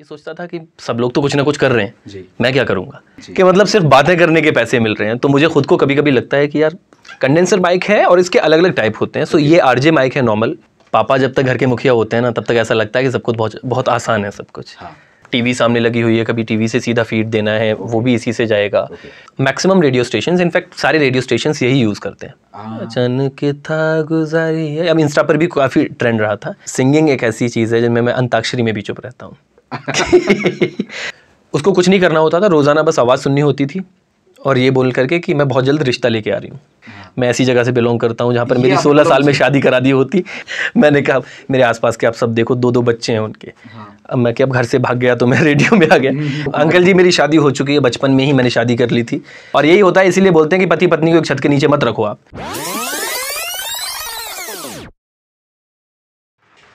ये सोचता था कि सब लोग तो कुछ ना कुछ कर रहे हैं जी। मैं क्या करूंगा कि मतलब सिर्फ बातें करने के पैसे मिल रहे हैं। तो मुझे खुद को कभी कभी लगता है कि यार कंडेंसर माइक है और इसके अलग अलग टाइप होते हैं। सो ये आरजे माइक है नॉर्मल। पापा जब तक घर के मुखिया होते हैं ना तब तक ऐसा लगता है कि सब कुछ बहुत बहुत आसान है सब कुछ। हाँ। टीवी सामने लगी हुई है, कभी टीवी से सीधा फीड देना है वो भी इसी से जाएगा। मैक्सिमम रेडियो स्टेशंस, इनफैक्ट सारे रेडियो स्टेशंस यही यूज करते हैं। अचानक था गुजारी है। अब इंस्टा पर भी काफी ट्रेंड रहा था। सिंगिंग एक ऐसी चीज है जिनमें मैं अंताक्षरी में भी चुप रहता हूँ। उसको कुछ नहीं करना होता था, रोजाना बस आवाज सुननी होती थी और ये बोल करके कि मैं बहुत जल्द रिश्ता लेके आ रही हूँ। मैं ऐसी जगह से बिलोंग करता हूँ जहाँ पर मेरी 16 साल में शादी करा दी होती। मैंने कहा मेरे आसपास के आप सब देखो, 2-2 बच्चे हैं उनके। अब मैं क्या, अब घर से भाग गया तो मैं रेडियो में आ गया। अंकल जी मेरी शादी हो चुकी है, बचपन में ही मैंने शादी कर ली थी। और यही होता है, इसीलिए बोलते हैं कि पति पत्नी को एक छत के नीचे मत रखो आप।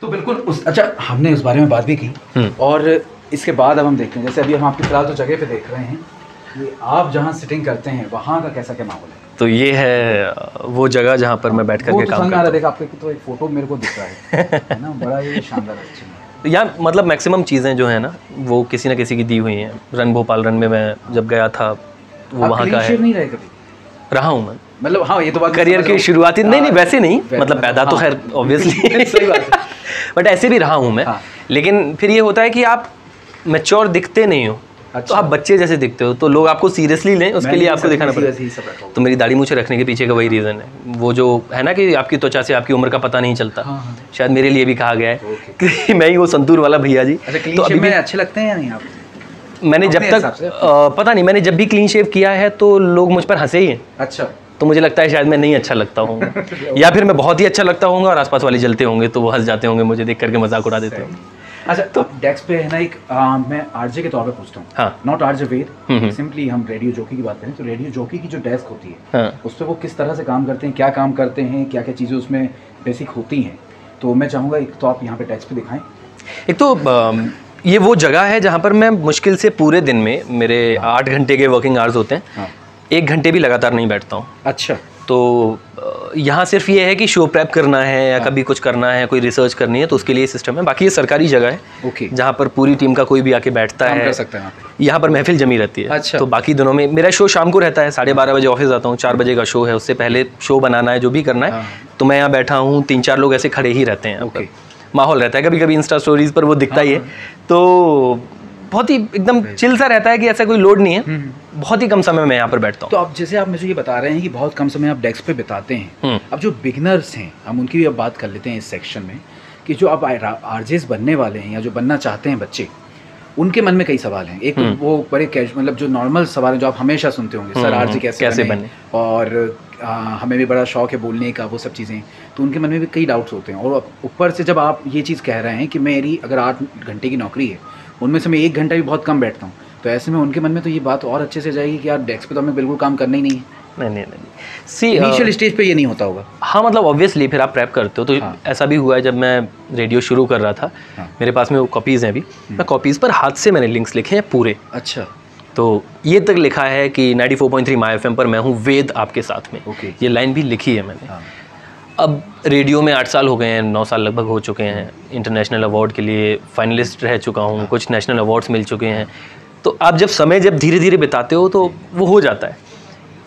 तो बिल्कुल अच्छा, हमने उस बारे में बात भी की। और इसके बाद अब हम देखते हैं, जैसे अभी हम आपकी फिलहाल तो जगह पे देख रहे हैं, ये आप जहाँ सिटिंग करते हैं वहाँ का कैसा क्या माहौल है? तो ये है वो जगह जहाँ पर मैं बैठ करके काम करता हूँ। देखा आपके तो एक फोटो मेरे को दिख रहा है ना, बड़ा ही शानदार है। यहाँ मतलब मैक्सिमम चीज़ें जो है ना वो किसी न किसी की दी हुई हैं। रन भोपाल रन में मैं जब गया था वो वहाँ का है। नहीं रहे कभी? रहा हूँ मैं, मतलब हाँ, ये तो बात करियर की शुरुआती नहीं वैसे नहीं, मतलब पैदा तो खैर ऑब्वियसली सही बात है, बट ऐसे भी रहा हूँ मैं। लेकिन फिर ये होता है कि आप मैच्योर दिखते नहीं हो। तो आप बच्चे जैसे दिखते हो तो लोग आपको सीरियसली लें, उसके लिए आपको दिखाना पड़ेगा। तो मेरी दाढ़ी मूछें रखने के पीछे का वही रीज़न है। वो जो है ना कि आपकी त्वचा से आपकी उम्र का पता नहीं चलता। शायद मेरे लिए भी कहा गया है कि मैं ही वो संतूर वाला भैया जी। तो अभी भी अच्छे लगते हैं या नहीं आप? मैंने जब तक पता नहीं, मैंने जब भी क्लीन शेव किया है तो लोग मुझ पर हंसे ही हैं। अच्छा, तो मुझे लगता है शायद मैं नहीं अच्छा लगता हूँ या फिर मैं बहुत ही अच्छा लगता हूँ और आसपास वाले जलते होंगे तो वो हंस जाते होंगे, मुझे देख करके मजाक उड़ा देते होंगे। अच्छा, तो डेस्क पे है ना एक मैं आरजे के तौर पे पूछता हूँ। हाँ। नॉट आरजे वेद, सिंपली हम रेडियो जॉकी की बात करें तो रेडियो जॉकी की जो डेस्क होती है, हाँ, उस पर वो किस तरह से काम करते हैं, क्या काम करते हैं, क्या क्या चीज़ें उसमें बेसिक होती हैं, तो मैं चाहूँगा एक तो आप यहाँ पे डेस्क पे दिखाएं। एक तो ये वो जगह है जहाँ पर मैं मुश्किल से पूरे दिन में मेरे 8 घंटे के वर्किंग आवर्स होते हैं, 1 घंटे भी लगातार नहीं बैठता हूँ। अच्छा। तो यहाँ सिर्फ ये है कि शो प्रेप करना है या कभी कुछ करना है, कोई रिसर्च करनी है तो उसके लिए सिस्टम है। बाकी ये सरकारी जगह है जहाँ पर पूरी टीम का कोई भी आके बैठता है, कर सकता है। यहाँ पर महफिल जमी रहती है। अच्छा। तो बाकी दिनों में मेरा शो शाम को रहता है, 12:30 बजे ऑफिस आता हूँ, 4 बजे का शो है, उससे पहले शो बनाना है, जो भी करना है। तो मैं यहाँ बैठा हूँ, 3-4 लोग ऐसे खड़े ही रहते हैं, माहौल रहता है। कभी कभी इंस्टा स्टोरीज पर वो दिखता ही है, तो बहुत ही एकदम चिल सा रहता है कि ऐसा कोई लोड नहीं है। बहुत ही कम समय में यहाँ पर बैठता हूँ। तो अब जैसे आप मुझे ये बता रहे हैं कि बहुत कम समय आप डेस्क पे बिताते हैं, अब जो बिगनर्स हैं हम उनकी भी अब बात कर लेते हैं इस सेक्शन में, कि जो अब आरजेस बनने वाले हैं या जो बनना चाहते हैं बच्चे, उनके मन में कई सवाल हैं। एक वो बड़े मतलब जो नॉर्मल सवाल है जो आप हमेशा सुनते होंगे, सर आरजे कैसे बने, और हमें भी बड़ा शौक है बोलने का, वो सब चीज़ें, तो उनके मन में भी कई डाउट्स होते हैं। और ऊपर से जब आप ये चीज़ कह रहे हैं कि मेरी अगर 8 घंटे की नौकरी है, उनमें से मैं 1 घंटा भी बहुत कम बैठता हूँ, तो ऐसे में उनके मन में तो ये बात और अच्छे से जाएगी कि यार डेस्क पे तो हमें बिल्कुल काम करना ही नहीं है। नहीं। सी इनिशियल स्टेज पे ये नहीं होता होगा। हाँ, मतलब ऑब्वियसली फिर आप प्रेप करते हो तो ऐसा भी हुआ है। जब मैं रेडियो शुरू कर रहा था, मेरे पास में वो कॉपीज़ हैं अभी, मैं कॉपीज़ पर हाथ से मैंने लिंक्स लिखे हैं पूरे। अच्छा। तो ये तक लिखा है कि 94.3 माय एफएम पर मैं हूँ वेद आपके साथ में। ये लाइन भी लिखी है मैंने। अब रेडियो में 8 साल हो गए हैं, 9 साल लगभग हो चुके हैं। इंटरनेशनल अवार्ड के लिए फाइनलिस्ट रह चुका हूँ, कुछ नेशनल अवार्ड्स मिल चुके हैं। तो आप जब समय धीरे धीरे बिताते हो तो वो हो जाता है।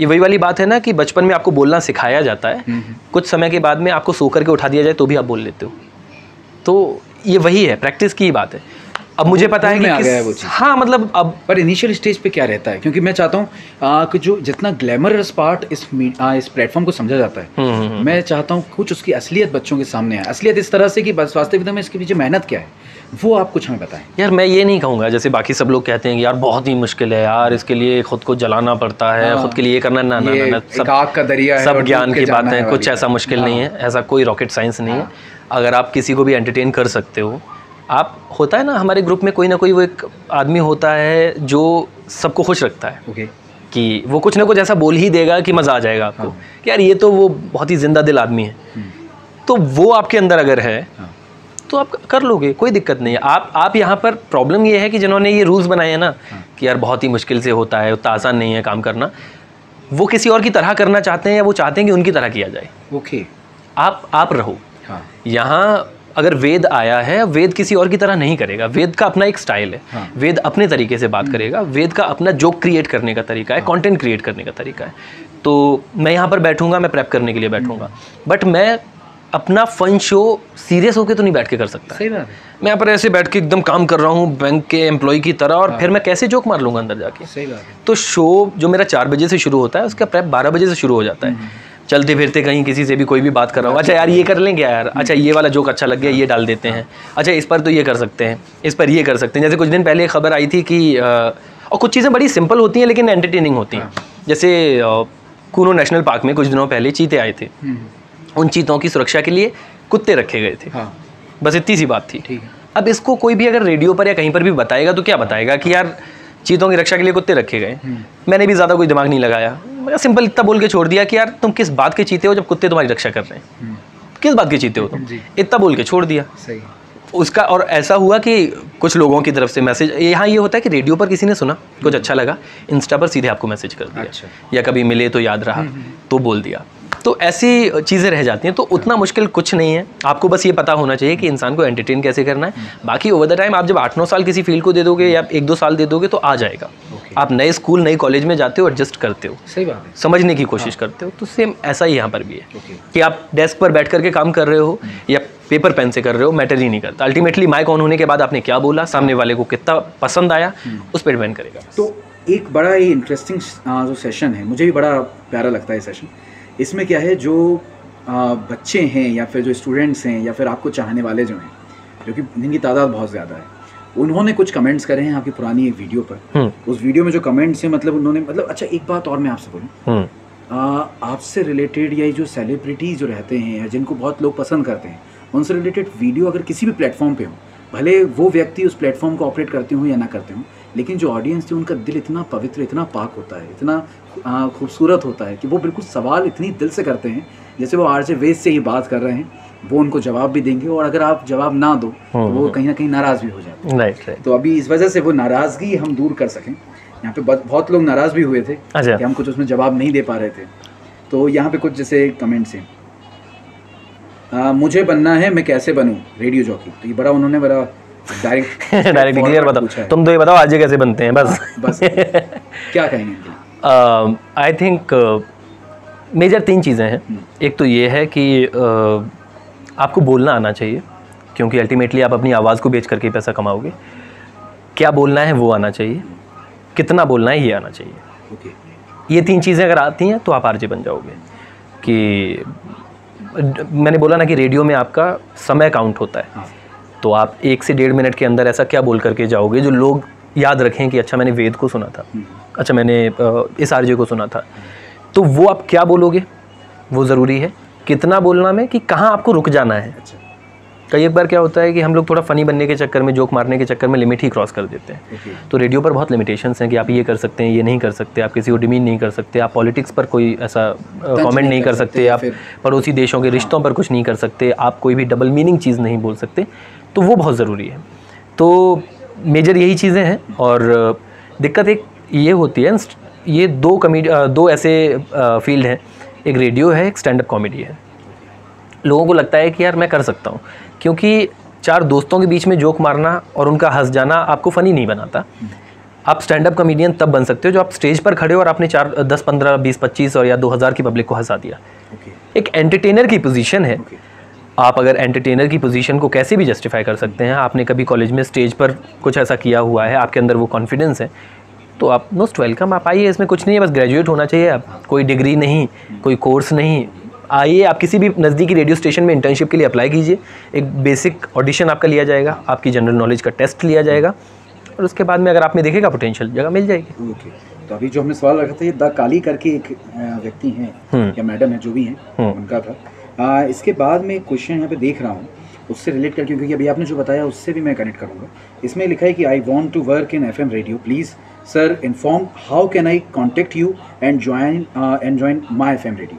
ये वही वाली बात है ना कि बचपन में आपको बोलना सिखाया जाता है, कुछ समय के बाद में आपको सो करके उठा दिया जाए तो भी आप बोल लेते हो। तो ये वही है, प्रैक्टिस की बात है। अब मुझे पता है कि आ गया है वो चीज़। हाँ, मतलब अब पर इनिशियल स्टेज पे क्या रहता है, क्योंकि मैं चाहता हूँ कि जो जितना ग्लैमरस पार्ट इस प्लेटफॉर्म को समझा जाता है, मैं चाहता हूँ कुछ उसकी असलियत बच्चों के सामने आए। असलियत इस तरह से कि बस वास्तविकता में इसके पीछे मेहनत क्या है, वो आप कुछ हमें बताएं। यार मैं ये नहीं कहूँगा जैसे बाकी सब लोग कहते हैं कि यार बहुत ही मुश्किल है यार, इसके लिए खुद को जलाना पड़ता है, खुद के लिए करना, ना, सब आग का दरिया है, सब ज्ञान की बात है, कुछ ऐसा मुश्किल नहीं है, ऐसा कोई रॉकेट साइंस नहीं है। अगर आप किसी को भी एंटरटेन कर सकते हो, आप होता है ना, हमारे ग्रुप में कोई ना कोई वो एक आदमी होता है जो सबको खुश रखता है कि वो कुछ ना कुछ ऐसा बोल ही देगा कि मज़ा आ जाएगा आपको कि यार ये तो वो बहुत ही जिंदा दिल आदमी है। तो वो आपके अंदर अगर है तो आप कर लोगे, कोई दिक्कत नहीं है। आप यहाँ पर प्रॉब्लम ये है कि जिन्होंने ये रूल्स बनाए हैं ना कि यार बहुत ही मुश्किल से होता है, उतना आसान नहीं है काम करना, वो किसी और की तरह करना चाहते हैं या वो चाहते हैं कि उनकी तरह किया जाए। ओके, आप रहो यहाँ अगर वेद आया है, वेद किसी और की तरह नहीं करेगा, वेद का अपना एक स्टाइल है। हाँ। वेद अपने तरीके से बात करेगा, वेद का अपना जोक क्रिएट करने का तरीका है, कंटेंट क्रिएट करने का तरीका है। तो मैं यहाँ पर बैठूंगा, मैं प्रेप करने के लिए बैठूंगा, बट मैं अपना फन शो सीरियस होकर तो नहीं बैठ के कर सकता। सही बात है। मैं यहाँ पर ऐसे बैठ के एकदम काम कर रहा हूँ बैंक के एम्प्लॉय की तरह, और फिर मैं कैसे जोक मार लूँगा अंदर जाके। सही बात है। तो शो जो मेरा 4 बजे से शुरू होता है, उसका प्रेप 12 बजे से शुरू हो जाता है। चलते फिरते कहीं किसी से भी कोई भी बात कर रहा हूँ, अच्छा यार ये कर लेंगे यार, अच्छा ये वाला जोक अच्छा लग गया, ये डाल देते हैं, अच्छा इस पर तो ये कर सकते हैं, इस पर ये कर सकते हैं। जैसे कुछ दिन पहले खबर आई थी कि और कुछ चीज़ें बड़ी सिंपल होती हैं लेकिन एंटरटेनिंग होती हैं। जैसे कूनो नेशनल पार्क में कुछ दिनों पहले चीते आए थे, उन चीतों की सुरक्षा के लिए कुत्ते रखे गए थे। हाँ। बस इतनी सी बात थी। ठीक है। अब इसको कोई भी अगर रेडियो पर या कहीं पर भी बताएगा तो क्या बताएगा कि यार चीतों की रक्षा के लिए कुत्ते रखे गए। मैंने भी ज़्यादा कोई दिमाग नहीं लगाया, मैं सिंपल इतना बोल के छोड़ दिया कि यार तुम किस बात के चीते हो जब कुत्ते तुम्हारी रक्षा कर रहे हैं, किस बात के चीते हो तुम, इतना बोल के छोड़ दिया। सही। उसका और ऐसा हुआ कि कुछ लोगों की तरफ से मैसेज, यहाँ ये होता है कि रेडियो पर किसी ने सुना, कुछ अच्छा लगा, इंस्टा पर सीधे आपको मैसेज कर दिया। अच्छा। या कभी मिले तो याद रहा तो बोल दिया। तो ऐसी चीज़ें रह जाती हैं। तो उतना मुश्किल कुछ नहीं है, आपको बस ये पता होना चाहिए कि इंसान को एंटरटेन कैसे करना है। बाकी ओवर द टाइम आप जब 8-9 साल किसी फील्ड को दे दोगे या 1-2 साल दे दोगे तो आ जाएगा। आप नए स्कूल नए कॉलेज में जाते हो, एडजस्ट करते हो, सही बात है, समझने की कोशिश करते हो। तो सेम ऐसा ही यहाँ पर भी है कि आप डेस्क पर बैठ करके काम कर रहे हो या पेपर पेन से कर रहे हो, मैटर ही नहीं करता। अल्टीमेटली माइक ऑन होने के बाद आपने क्या बोला, सामने वाले को कितना पसंद आया, उस पर डिपेंड करेगा। तो एक बड़ा ही इंटरेस्टिंग जो सेशन है, मुझे भी बड़ा प्यारा लगता है सेशन। इसमें क्या है, जो बच्चे हैं या फिर जो स्टूडेंट्स हैं या फिर आपको चाहने वाले जो हैं, जो कि जिनकी तादाद बहुत ज़्यादा है, उन्होंने कुछ कमेंट्स करे हैं आपकी पुरानी एक वीडियो पर। उस वीडियो में जो कमेंट्स हैं, मतलब उन्होंने, मतलब अच्छा एक बात और मैं आपसे बोलूँ, आपसे रिलेटेड या जो सेलिब्रिटीज़ जो रहते हैं या जिनको बहुत लोग पसंद करते हैं, उनसे रिलेटेड वीडियो अगर किसी भी प्लेटफॉर्म पे हो, भले वो व्यक्ति उस प्लेटफॉर्म को ऑपरेट करते हो या ना करते हो, लेकिन जो ऑडियंस है उनका दिल इतना पवित्र, इतना पाक होता है, इतना खूबसूरत होता है कि वो बिल्कुल सवाल इतनी दिल से करते हैं जैसे वो आरजे वेद से ही बात कर रहे हैं, वो उनको जवाब भी देंगे, और अगर आप जवाब ना दो तो वो कहीं ना कहीं नाराज़ भी हो जाते हैं। राइट। तो अभी इस वजह से वो नाराज़गी हम दूर कर सकें, यहाँ पे बहुत लोग नाराज़ भी हुए थे कि हम कुछ उसमें जवाब नहीं दे पा रहे थे। तो यहाँ पे कुछ जैसे कमेंट्स हैं, मुझे बनना है, मैं कैसे बनूं रेडियो जॉकी। तो ये बड़ा उन्होंने बड़ा डायरेक्ट क्लियर बताओ, तुम तो ये बताओ आरजे कैसे बनते हैं, बस बस क्या कहेंगे? आई थिंक मेजर 3 चीज़ें हैं। एक तो ये है कि आपको बोलना आना चाहिए, क्योंकि अल्टीमेटली आप अपनी आवाज़ को बेच करके पैसा कमाओगे। क्या बोलना है वो आना चाहिए, कितना बोलना है ये आना चाहिए। ये 3 चीज़ें अगर आती हैं तो आप आरजे बन जाओगे। कि मैंने बोला ना कि रेडियो में आपका समय काउंट होता है, तो आप 1 से 1.5 मिनट के अंदर ऐसा क्या बोल करके जाओगे जो लोग याद रखें कि अच्छा मैंने वेद को सुना था, अच्छा मैंने इस आरजे को सुना था। तो वो आप क्या बोलोगे वो ज़रूरी है। कितना बोलना में कि कहाँ आपको रुक जाना है। कई एक बार क्या होता है कि हम लोग थोड़ा फ़नी बनने के चक्कर में, जोक मारने के चक्कर में लिमिट ही क्रॉस कर देते हैं। तो रेडियो पर बहुत लिमिटेशंस हैं कि आप ये कर सकते हैं, ये नहीं कर सकते, आप किसी को डिमीन नहीं कर सकते, आप पॉलिटिक्स पर कोई ऐसा कमेंट नहीं कर सकते, आप पड़ोसी देशों के रिश्तों पर कुछ नहीं कर सकते, आप कोई भी डबल मीनिंग चीज़ नहीं बोल सकते। तो वो बहुत ज़रूरी है। तो मेजर यही चीज़ें हैं। और दिक्कत एक ये होती है, ये दो ऐसे फील्ड हैं, एक रेडियो है, एक स्टैंड अप कॉमेडी है। लोगों को लगता है कि यार मैं कर सकता हूँ, क्योंकि 4 दोस्तों के बीच में जोक मारना और उनका हंस जाना आपको फ़नी नहीं बनाता। आप स्टैंड अप कॉमेडियन तब बन सकते हो जो आप स्टेज पर खड़े हो और आपने 4, 10, 15, 20, 25 और या 2000 की पब्लिक को हंसा दिया। एक एंटरटेनर की पोजीशन है। आप अगर एंटरटेनर की पोजीशन को कैसे भी जस्टिफाई कर सकते हैं, आपने कभी कॉलेज में स्टेज पर कुछ ऐसा किया हुआ है, आपके अंदर वो कॉन्फिडेंस है, तो आप मोस्ट वेलकम। आप आइए, इसमें कुछ नहीं है, बस ग्रेजुएट होना चाहिए। आप कोई डिग्री नहीं, कोई कोर्स नहीं, आइए, आप किसी भी नज़दीकी रेडियो स्टेशन में इंटर्नशिप के लिए अप्लाई कीजिए। एक बेसिक ऑडिशन आपका लिया जाएगा, आपकी जनरल नॉलेज का टेस्ट लिया जाएगा, और उसके बाद में अगर आप में देखेगा पोटेंशियल, जगह मिल जाएगी। ओके। तो अभी जो हमने सवाल रखा था, ये द काली करके एक व्यक्ति हैं या मैडम है, जो भी हैं, उनका था। इसके बाद में क्वेश्चन यहाँ पे देख रहा हूँ, उससे रिलेट करके, क्योंकि अभी आपने जो बताया उससे भी मैं कनेक्ट करूँगा। इसमें लिखा है कि I want to work in FM radio, please sir inform how can I contact you and join my FM radio.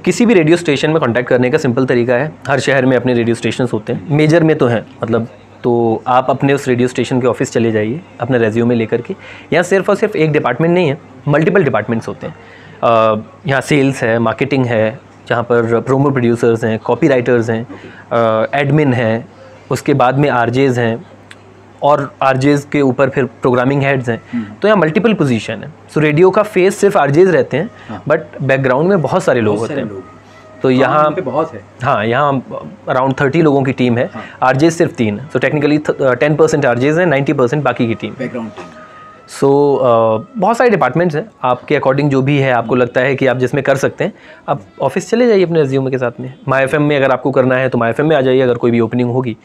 किसी भी रेडियो स्टेशन में कांटेक्ट करने का सिंपल तरीका है। हर शहर में अपने रेडियो स्टेशंस होते हैं, मेजर में तो हैं, मतलब तो आप अपने उस रेडियो स्टेशन के ऑफिस चले जाइए अपना रेज्यूमे लेकर के। यहाँ सिर्फ और सिर्फ एक डिपार्टमेंट नहीं है, मल्टीपल डिपार्टमेंट्स होते हैं। यहाँ सेल्स है, मार्केटिंग है, जहाँ पर प्रोमो प्रोड्यूसर्स हैं, कॉपी राइटर्स हैं, एडमिन हैं, उसके बाद में आरजेज़ हैं, और आरजेज़ के ऊपर फिर प्रोग्रामिंग हेड्स हैं। तो यहाँ मल्टीपल पोजीशन है। सो रेडियो का फेस सिर्फ आरजेज़ रहते हैं, बट बैकग्राउंड में बहुत सारे लोग होते हैं। तो यहाँ पे बहुत है, हाँ, यहाँ अराउंड 30 लोगों की टीम है। आरजेज सिर्फ 3, सो टेक्निकली 10% आरजेज हैं, 90% बाकी की टीम, बैकग्राउंड टीम। सो बहुत सारे डिपार्टमेंट्स हैं, आपके अकॉर्डिंग जो भी है आपको लगता है कि आप जिसमें कर सकते हैं, आप ऑफिस चले जाइए अपने रिज्यूमे के साथ में। माई एफ में अगर आपको करना है तो माई एफ में आ जाइए, अगर कोई भी ओपनिंग होगी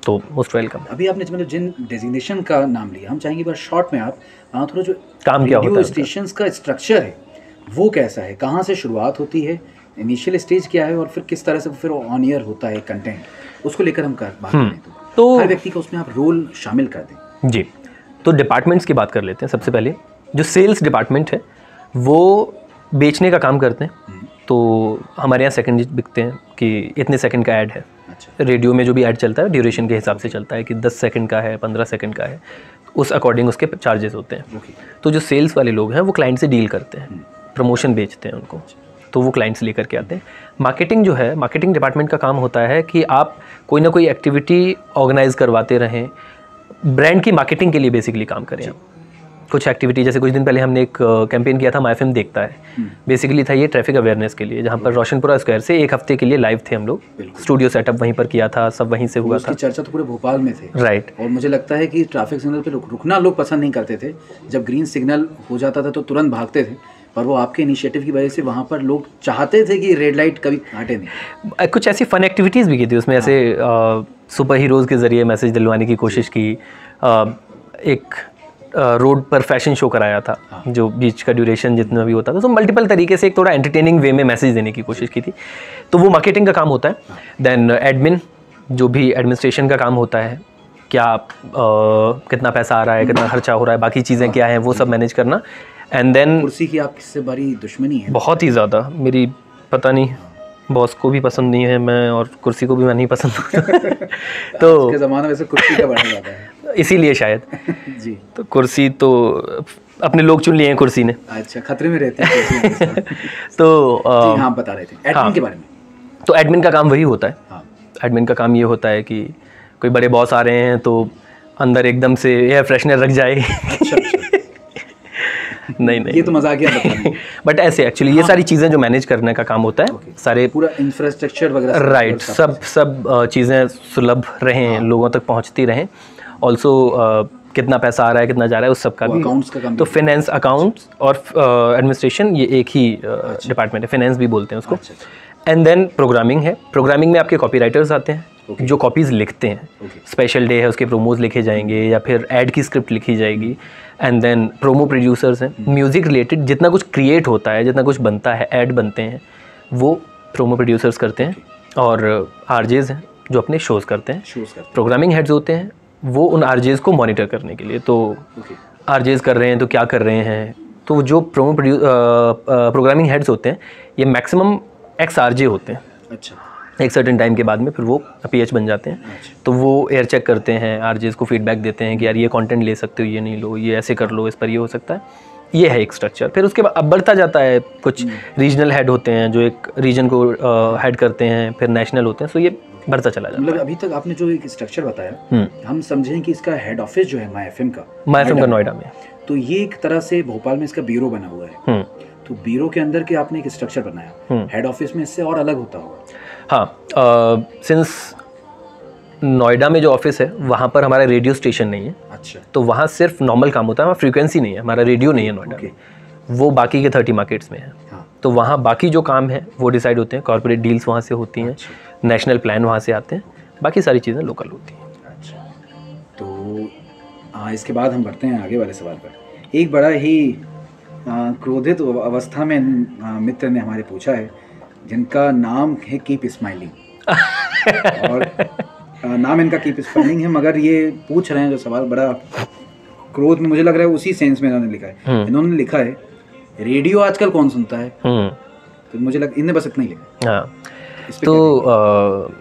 तो मोस्ट वेलकम। अभी आपने मतलब जिन डेजिग्नेशन का नाम लिया, हम चाहेंगे बस शॉर्ट में आप थोड़ा जो काम क्या होता है, स्टेशन का स्ट्रक्चर है वो कैसा है, कहाँ से शुरुआत होती है, इनिशियल स्टेज क्या है, और फिर किस तरह से फिर ऑन ईयर होता है कंटेंट, उसको लेकर हम बात करें तो हर व्यक्ति का उसमें आप रोल शामिल कर दें। जी, तो डिपार्टमेंट्स की बात कर लेते हैं। सबसे पहले जो सेल्स डिपार्टमेंट है वो बेचने का काम करते हैं। तो हमारे यहाँ सेकंड बिकते हैं कि इतने सेकंड का ऐड है। अच्छा। रेडियो में जो भी ऐड चलता है ड्यूरेशन के हिसाब से चलता है कि 10 सेकंड का है, 15 सेकंड का है, उस अकॉर्डिंग उसके चार्जेस होते हैं। तो जो सेल्स वाले लोग हैं वो क्लाइंट से डील करते हैं, प्रमोशन बेचते हैं उनको, तो वो क्लाइंट्स लेकर के आते हैं। मार्केटिंग जो है, मार्केटिंग डिपार्टमेंट का काम होता है कि आप कोई ना कोई एक्टिविटी ऑर्गेनाइज करवाते रहें, ब्रांड की मार्केटिंग के लिए बेसिकली काम करें आप। कुछ एक्टिविटी, जैसे कुछ दिन पहले हमने एक कैंपेन किया था, माई एफएम देखता है, बेसिकली था ये ट्रैफिक अवेयरनेस के लिए, जहाँ पर रोशनपुरा स्क्वायर से 1 हफ्ते के लिए लाइव थे हम लोग, स्टूडियो सेटअप वहीं पर किया था, सब वहीं से हुआ था। चर्चा तो पूरे भोपाल में थे, राइट। और मुझे लगता है कि ट्रैफिक सिग्नल पे रुकना लोग पसंद नहीं करते थे, जब ग्रीन सिग्नल हो जाता था तो तुरंत भागते थे, पर वो आपके इनिशिएटिव की वजह से वहाँ पर लोग चाहते थे कि रेड लाइट कभी हटे नहीं। कुछ ऐसी फन एक्टिविटीज़ भी की थी उसमें, ऐसे सुपर हीरोज़ के ज़रिए मैसेज दिलवाने की कोशिश की। एक रोड पर फैशन शो कराया था, जो बीच का ड्यूरेशन जितना भी होता था, तो मल्टीपल तरीके से एक थोड़ा एंटरटेनिंग वे में मैसेज देने की कोशिश की थी। तो वो मार्केटिंग का काम होता है। देन एडमिन, जो भी एडमिनिस्ट्रेशन का काम होता है, क्या कितना पैसा आ रहा है, कितना खर्चा हो रहा है, बाकी चीज़ें क्या हैं, वो सब मैनेज करना। एंड देन कुर्सी की आप किससे बड़ी दुश्मनी है? बहुत ही ज़्यादा, मेरी पता नहीं, बॉस को भी पसंद नहीं है मैं, और कुर्सी को भी मैं नहीं पसंद तो आज के ज़माने में से कुर्सी का बड़ा ज़्यादा है इसीलिए शायद जी। तो कुर्सी तो अपने लोग चुन लिए हैं कुर्सी ने। अच्छा, खतरे में रहते हैं तो हाँ, बता रहे थे एडमिन के बारे में। तो एडमिन का काम वही होता है। एडमिन का काम ये होता है कि कोई बड़े बॉस आ रहे हैं तो अंदर एकदम से एयर फ्रेशनर रख जाए। नहीं ये तो मजाकिया बट ऐसे एक्चुअली ये सारी चीज़ें जो मैनेज करने का काम होता है, सारे पूरा इंफ्रास्ट्रक्चर वगैरह, राइट, सब चीज़ें सुलभ रहें, लोगों तक पहुंचती रहें। ऑल्सो कितना पैसा आ रहा है, कितना जा रहा है, उस सब का भी। अकाउंट्स का काम, तो फाइनेंस, अकाउंट्स और एडमिनिस्ट्रेशन, ये एक ही डिपार्टमेंट है, फाइनेंस भी बोलते हैं उसको। एंड देन प्रोग्रामिंग है। प्रोग्रामिंग में आपके कॉपी राइटर्स आते हैं, जो कॉपीज़ लिखते हैं। स्पेशल डे है, उसके प्रोमोज लिखे जाएंगे, या फिर ऐड की स्क्रिप्ट लिखी जाएगी। एंड देन प्रोमो प्रोड्यूसर्स हैं, म्यूज़िक रिलेटेड जितना कुछ क्रिएट होता है, जितना कुछ बनता है, ऐड बनते हैं, वो प्रोमो प्रोड्यूसर्स करते हैं। और आरजेज़ हैं जो अपने शोज़ करते हैं। प्रोग्रामिंग हेड्स होते हैं, वो उन आरजेज़ को मॉनिटर करने के लिए, तो आरजेज़ कर रहे हैं तो क्या कर रहे हैं। तो जो प्रोग्रामिंग हेड्स होते हैं, ये मैक्सिमम एक्स आरजे होते हैं। अच्छा। एक सर्टेन टाइम के बाद में फिर वो पीएच बन जाते हैं। तो वो एयर चेक करते हैं, आरजेज़ को फीडबैक देते हैं कि यार ये कंटेंट ले सकते हो, ये नहीं लो, ये ऐसे कर लो, इस पर ये हो सकता है। ये है एक स्ट्रक्चर। फिर उसके बाद अब बढ़ता जाता है, कुछ रीजनल हेड होते हैं जो एक रीजन को हेड करते हैं, फिर नेशनल होते हैं। सो ये बढ़ता चला जाता है। मतलब अभी तक आपने जो एक स्ट्रक्चर बताया, हम समझें कि इसका हेड ऑफिस जो है माई एफएम का नोएडा में, तो ये एक तरह से भोपाल में इसका ब्यूरो बना हुआ है। तो ब्यूरो के अंदर के आपने एक स्ट्रक्चर बनाया, हेड ऑफिस में इससे और अलग होता होगा। हाँ, सिंस नोएडा में जो ऑफिस है वहाँ पर हमारा रेडियो स्टेशन नहीं है। अच्छा। तो वहाँ सिर्फ नॉर्मल काम होता है, वहाँ फ्रीक्वेंसी नहीं है, हमारा रेडियो नहीं है नोएडा में। वो बाकी के 30 मार्केट्स में है। तो वहाँ बाकी जो काम है वो डिसाइड होते हैं, कॉर्पोरेट डील्स वहाँ से होती हैं, नेशनल प्लान वहाँ से आते हैं, बाकी सारी चीज़ें लोकल होती हैं। अच्छा, तो इसके बाद हम बढ़ते हैं आगे वाले सवाल पर। एक बड़ा ही क्रोधित अवस्था में मित्र ने हमारे पूछा है, जिनका नाम है कीप स्माइलिंग और नाम इनका कीप स्माइलिंग है, मगर ये पूछ रहे हैं जो सवाल बड़ा क्रोध में, मुझे लग रहा है उसी सेंस में इन्होंने लिखा है। इन्होंने लिखा है रेडियो आजकल कौन सुनता है। तो मुझे लग इन्हें बस इतना ही लिखा। हाँ, तो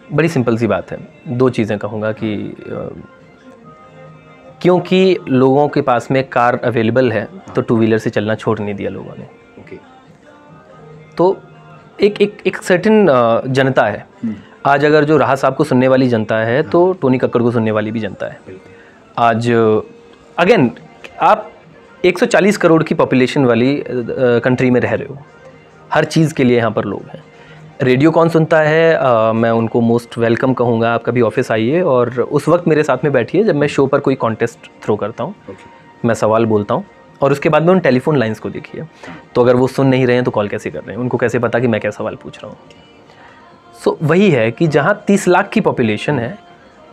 बड़ी सिंपल सी बात है। 2 चीज़ें कहूँगा कि क्योंकि लोगों के पास में कार अवेलेबल है, तो 2 व्हीलर से चलना छोड़ नहीं दिया लोगों ने। तो एक सर्टेन जनता है। आज अगर जो राहत साहब को सुनने वाली जनता है तो टोनी कक्कड़ को सुनने वाली भी जनता है। आज अगेन आप 140 करोड़ की पॉपुलेशन वाली कंट्री में रह रहे हो, हर चीज़ के लिए यहाँ पर लोग हैं। रेडियो कौन सुनता है, मैं उनको मोस्ट वेलकम कहूँगा। आप कभी ऑफिस आइए और उस वक्त मेरे साथ में बैठिए जब मैं शो पर कोई कॉन्टेस्ट थ्रो करता हूँ, मैं सवाल बोलता हूँ, और उसके बाद में उन टेलीफोन लाइंस को देखिए। तो अगर वो सुन नहीं रहे हैं तो कॉल कैसे कर रहे हैं, उनको कैसे पता कि मैं क्या सवाल पूछ रहा हूँ। सो वही है कि जहाँ 30 लाख की पॉपुलेशन है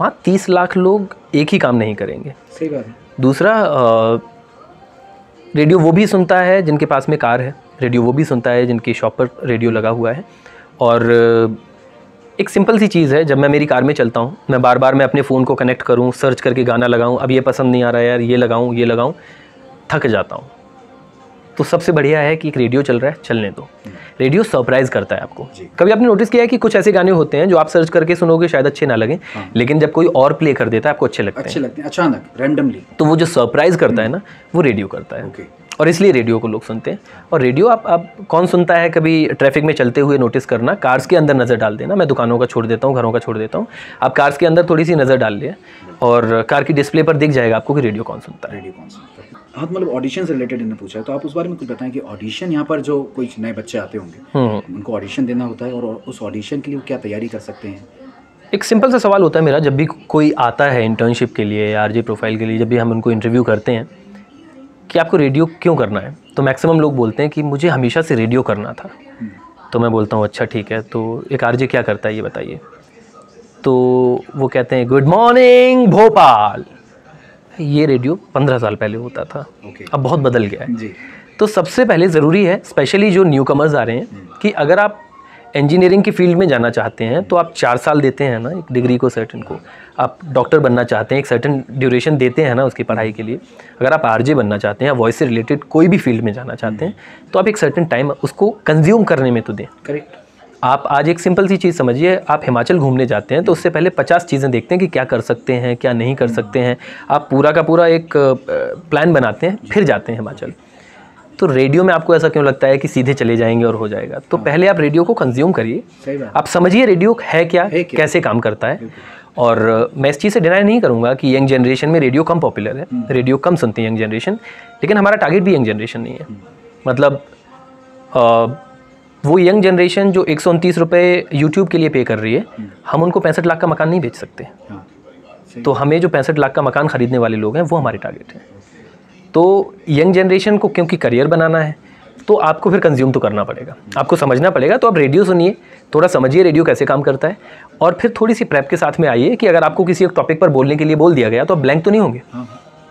वहाँ 30 लाख लोग एक ही काम नहीं करेंगे। सही बात है। दूसरा, रेडियो वो भी सुनता है जिनके पास में कार है, रेडियो वो भी सुनता है जिनकी शॉप पर रेडियो लगा हुआ है। और एक सिंपल सी चीज़ है, जब मैं मेरी कार में चलता हूँ मैं बार बार मैं अपने फ़ोन को कनेक्ट करूँ, सर्च करके गाना लगाऊँ, अब ये पसंद नहीं आ रहा है यार, ये लगाऊँ, थक जाता हूँ। तो सबसे बढ़िया है कि एक रेडियो चल रहा है, चलने दो। रेडियो सरप्राइज़ करता है आपको। कभी आपने नोटिस किया है कि कुछ ऐसे गाने होते हैं जो आप सर्च करके सुनोगे शायद अच्छे ना लगें, लेकिन जब कोई और प्ले कर देता है आपको अच्छे लगते हैं अचानक, रैंडमली। तो वो जो सरप्राइज़ करता है ना, वो रेडियो करता है। और इसलिए रेडियो को लोग सुनते हैं। और रेडियो आप कौन सुनता है, कभी ट्रैफिक में चलते हुए नोटिस करना, कार्स के अंदर नज़र डाल देना। मैं दुकानों का छोड़ देता हूँ, घरों का छोड़ देता हूँ, आप कार्स के अंदर थोड़ी सी नज़र डाल लिए और कार की डिस्प्ले पर दिख जाएगा आपको कि रेडियो कौन सुनता है। हाँ, मतलब ऑडिशन से रिलेटेड इन्होंने पूछा है, तो आप उस बारे में कुछ बताएं कि ऑडिशन यहाँ पर जो कोई नए बच्चे आते होंगे उनको ऑडिशन देना होता है, और उस ऑडिशन के लिए क्या तैयारी कर सकते हैं? एक सिंपल सा सवाल होता है मेरा, जब भी कोई आता है इंटर्नशिप के लिए या आरजे प्रोफाइल के लिए, जब भी हम उनको इंटरव्यू करते हैं कि आपको रेडियो क्यों करना है, तो मैक्सिमम लोग बोलते हैं कि मुझे हमेशा से रेडियो करना था। तो मैं बोलता हूँ अच्छा ठीक है, तो एक आरजे क्या करता है ये बताइए। तो वो कहते हैं गुड मॉर्निंग भोपाल। ये रेडियो 15 साल पहले होता था, अब बहुत बदल गया है जी। तो सबसे पहले ज़रूरी है, स्पेशली जो न्यू कमर्स आ रहे हैं, कि अगर आप इंजीनियरिंग की फील्ड में जाना चाहते हैं तो आप 4 साल देते हैं ना एक डिग्री को, सर्टेन को। आप डॉक्टर बनना चाहते हैं, एक सर्टेन ड्यूरेशन देते हैं ना उसकी पढ़ाई के लिए। अगर आप आरजे बनना चाहते हैं या वॉइस से रिलेटेड कोई भी फील्ड में जाना चाहते हैं तो आप एक सर्टेन टाइम उसको कंज्यूम करने में तो दें। करेक्ट। आप आज एक सिंपल सी चीज़ समझिए, आप हिमाचल घूमने जाते हैं तो उससे पहले 50 चीज़ें देखते हैं कि क्या कर सकते हैं, क्या नहीं कर सकते हैं। आप पूरा का पूरा एक प्लान बनाते हैं, फिर जाते हैं हिमाचल। तो रेडियो में आपको ऐसा क्यों लगता है कि सीधे चले जाएंगे और हो जाएगा? तो पहले आप रेडियो को कंज्यूम करिए, आप समझिए रेडियो है क्या, कैसे काम करता है। और मैं इस चीज़ से डिनाई नहीं करूँगा कि यंग जनरेशन में रेडियो कम पॉपुलर है, रेडियो कम सुनती है यंग जनरेशन, लेकिन हमारा टारगेट भी यंग जनरेशन नहीं है। मतलब वो यंग जनरेशन जो 129 रुपये यूट्यूब के लिए पे कर रही है, हम उनको 65 लाख का मकान नहीं बेच सकते। तो हमें जो 65 लाख का मकान ख़रीदने वाले लोग हैं वो हमारे टारगेट हैं। तो यंग जनरेशन को क्योंकि करियर बनाना है तो आपको फिर कंज्यूम तो करना पड़ेगा, आपको समझना पड़ेगा। तो आप रेडियो सुनिए, थोड़ा समझिए रेडियो कैसे काम करता है, और फिर थोड़ी सी प्रेप के साथ में आइए कि अगर आपको किसी एक टॉपिक पर बोलने के लिए बोल दिया गया तो आप ब्लैंक तो नहीं होंगे।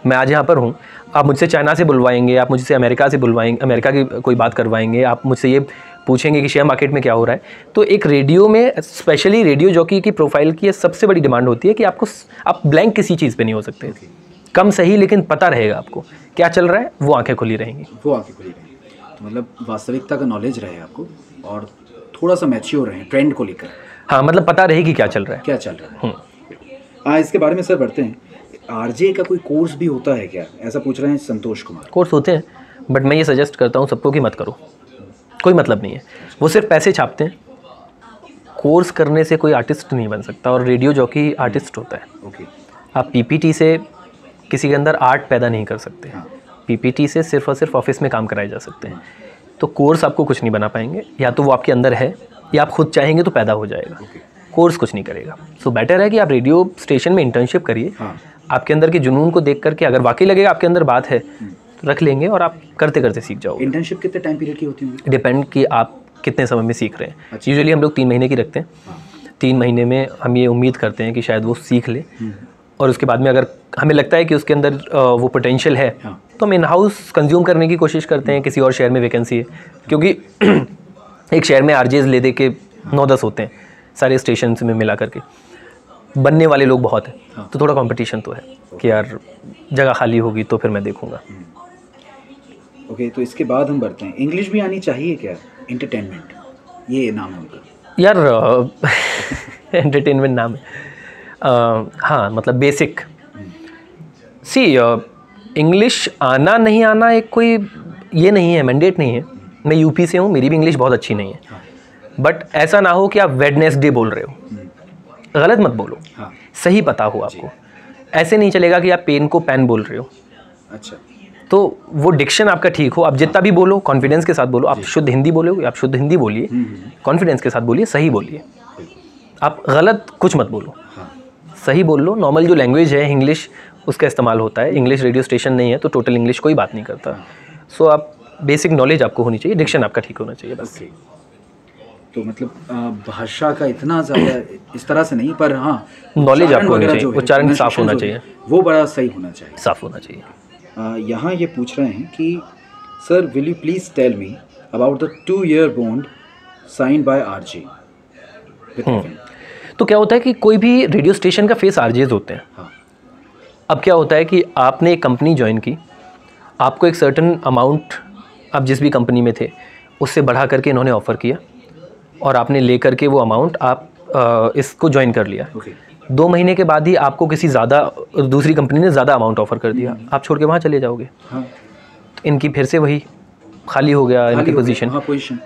मैं आज यहाँ पर हूँ, आप मुझसे चाइना से बुलवाएंगे, आप मुझसे अमेरिका से बुलवाएंगे, अमेरिका की कोई बात करवाएंगे, आप मुझसे ये पूछेंगे कि शेयर मार्केट में क्या हो रहा है। तो एक रेडियो में, स्पेशली रेडियो जॉकी की प्रोफाइल की सबसे बड़ी डिमांड होती है कि आप ब्लैंक किसी चीज़ पे नहीं हो सकते। कम सही लेकिन पता रहेगा आपको क्या चल रहा है, वो आंखें खुली रहेंगी। तो मतलब वास्तविकता का नॉलेज रहे आपको, और थोड़ा सा मैच्योर रहे ट्रेंड को लेकर। हाँ, मतलब पता रहेगी क्या चल रहा है। हाँ, इसके बारे में सर बढ़ते हैं। आरजे का कोई कोर्स भी होता है क्या, ऐसा पूछ रहे हैं संतोष कुमार। कोर्स होते हैं, बट मैं ये सजेस्ट करता हूँ सबको कि मत करो, कोई मतलब नहीं है। वो सिर्फ पैसे छापते हैं। कोर्स करने से कोई आर्टिस्ट नहीं बन सकता, और रेडियो जॉकी आर्टिस्ट होता है। आप पीपीटी से किसी के अंदर आर्ट पैदा नहीं कर सकते। पीपीटी से सिर्फ और सिर्फ ऑफिस में काम कराए जा सकते हैं। तो कोर्स आपको कुछ नहीं बना पाएंगे, या तो वो आपके अंदर है या आप खुद चाहेंगे तो पैदा हो जाएगा। कोर्स कुछ नहीं करेगा। सो बेटर है कि आप रेडियो स्टेशन में इंटर्नशिप करिए। आपके अंदर के जुनून को देख करके अगर वाकई लगेगा आपके अंदर बात है तो रख लेंगे, और आप करते करते सीख जाओगे। इंटर्नशिप कितने टाइम पीरियड की होती है? डिपेंड कि आप कितने समय में सीख रहे हैं। यूजुअली हम लोग 3 महीने की रखते हैं। 3 महीने में हम ये उम्मीद करते हैं कि शायद वो सीख ले, और उसके बाद में अगर हमें लगता है कि उसके अंदर वो पोटेंशियल है तो हम इन हाउस कंज्यूम करने की कोशिश करते हैं। किसी और शहर में वैकेंसी है, क्योंकि एक शहर में आरजेज ले दे के 9-10 होते हैं सारे स्टेशन में मिला करके, बनने वाले लोग बहुत हैं। तो थोड़ा कंपटीशन तो है कि यार जगह खाली होगी तो फिर मैं देखूंगा। ओके, तो इसके बाद हम बढ़ते हैं। इंग्लिश भी आनी चाहिए क्या? एंटरटेनमेंट, ये नाम है उनका यार। एंटरटेनमेंट नाम है। हाँ, मतलब बेसिक। सी, इंग्लिश आना नहीं आना एक कोई ये नहीं है, मैंडेट नहीं है। मैं यूपी से हूँ, मेरी भी इंग्लिश बहुत अच्छी नहीं है, बट ऐसा ना हो कि आप वेडनेसडे बोल रहे हो, गलत मत बोलो। हाँ। सही पता हो आपको। ऐसे नहीं चलेगा कि आप पेन को पैन बोल रहे हो। अच्छा, तो वो डिक्शन आपका ठीक हो, आप जितना भी बोलो कॉन्फिडेंस के साथ बोलो। आप शुद्ध हिंदी बोलोगे, आप शुद्ध हिंदी बोलिए, कॉन्फिडेंस के साथ बोलिए, सही बोलिए। आप गलत कुछ मत बोलो, सही बोल लो। नॉर्मल जो लैंग्वेज है इंग्लिश, उसका इस्तेमाल होता है। इंग्लिश रेडियो स्टेशन नहीं है तो टोटल इंग्लिश कोई बात नहीं करता। सो आप बेसिक नॉलेज आपको होनी चाहिए, डिक्शन आपका ठीक होना चाहिए बस। तो मतलब भाषा का इतना ज़्यादा इस तरह से नहीं, पर हाँ नॉलेज आपको होनी चाहिए, उच्चारण साफ होना चाहिए, वो बड़ा सही होना चाहिए, साफ होना चाहिए। यहाँ ये पूछ रहे हैं कि sir will you please tell me about the 2-year bond signed by RJ. तो क्या होता है कि कोई भी रेडियो स्टेशन का फेस आरजेज होते हैं। हाँ। अब क्या होता है कि आपने एक कंपनी ज्वाइन की, आपको एक सर्टन अमाउंट, आप जिस भी कंपनी में थे उससे बढ़ा करके इन्होंने ऑफ़र किया और आपने ले करके वो अमाउंट आप इसको ज्वाइन कर लिया। 2 महीने के बाद ही आपको किसी दूसरी कंपनी ने ज़्यादा अमाउंट ऑफ़र कर दिया, आप छोड़ के वहाँ चले जाओगे। हाँ। इनकी फिर से वही खाली हो गया इनकी पोजीशन। हाँ, पोजीशन।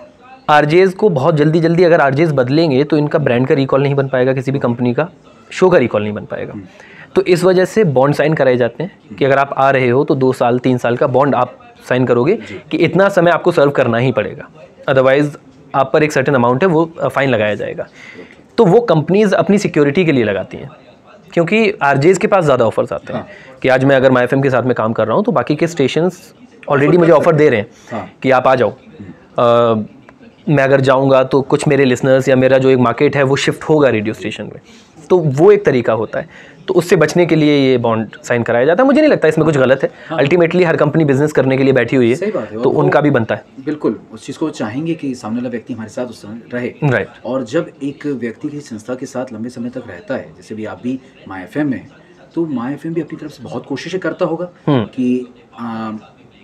आरजेज़ को बहुत जल्दी अगर आरजेज़ बदलेंगे तो इनका ब्रांड का रिकॉल नहीं बन पाएगा, किसी भी कंपनी का शो का रिकॉल नहीं बन पाएगा। तो इस वजह से बॉन्ड साइन कराए जाते हैं कि अगर आप आ रहे हो तो 2 साल 3 साल का बॉन्ड आप साइन करोगे कि इतना समय आपको सर्व करना ही पड़ेगा, अदरवाइज़ आप पर एक सर्टेन अमाउंट है वो फाइन लगाया जाएगा। तो वो कंपनीज़ अपनी सिक्योरिटी के लिए लगाती हैं, क्योंकि आरजेज़ के पास ज़्यादा ऑफर्स आते हैं कि आज मैं अगर माय एफएम के साथ में काम कर रहा हूँ तो बाकी के स्टेशंस ऑलरेडी मुझे ऑफ़र दे रहे हैं कि आप आ जाओ। मैं अगर जाऊँगा तो कुछ मेरे लिसनर्स या मेरा जो एक मार्केट है वो शिफ्ट होगा रेडियो स्टेशन में, तो वो एक तरीका होता है। तो उससे बचने के लिए ये बॉन्ड साइन कराया जाता है। मुझे नहीं लगता इसमें कुछ गलत है। अल्टीमेटली हर कंपनी बिजनेस करने के लिए बैठी हुई है, सही बात है, तो उनका भी बनता है। बिल्कुल उस चीज़ को चाहेंगे कि सामने वाला व्यक्ति हमारे साथ उस समय रहे। राइट। और जब एक व्यक्ति किसी संस्था के साथ लंबे समय तक रहता है, जैसे भी आप भी माय एफएम में, तो माय एफएम भी अपनी तरफ से बहुत कोशिशें करता होगा कि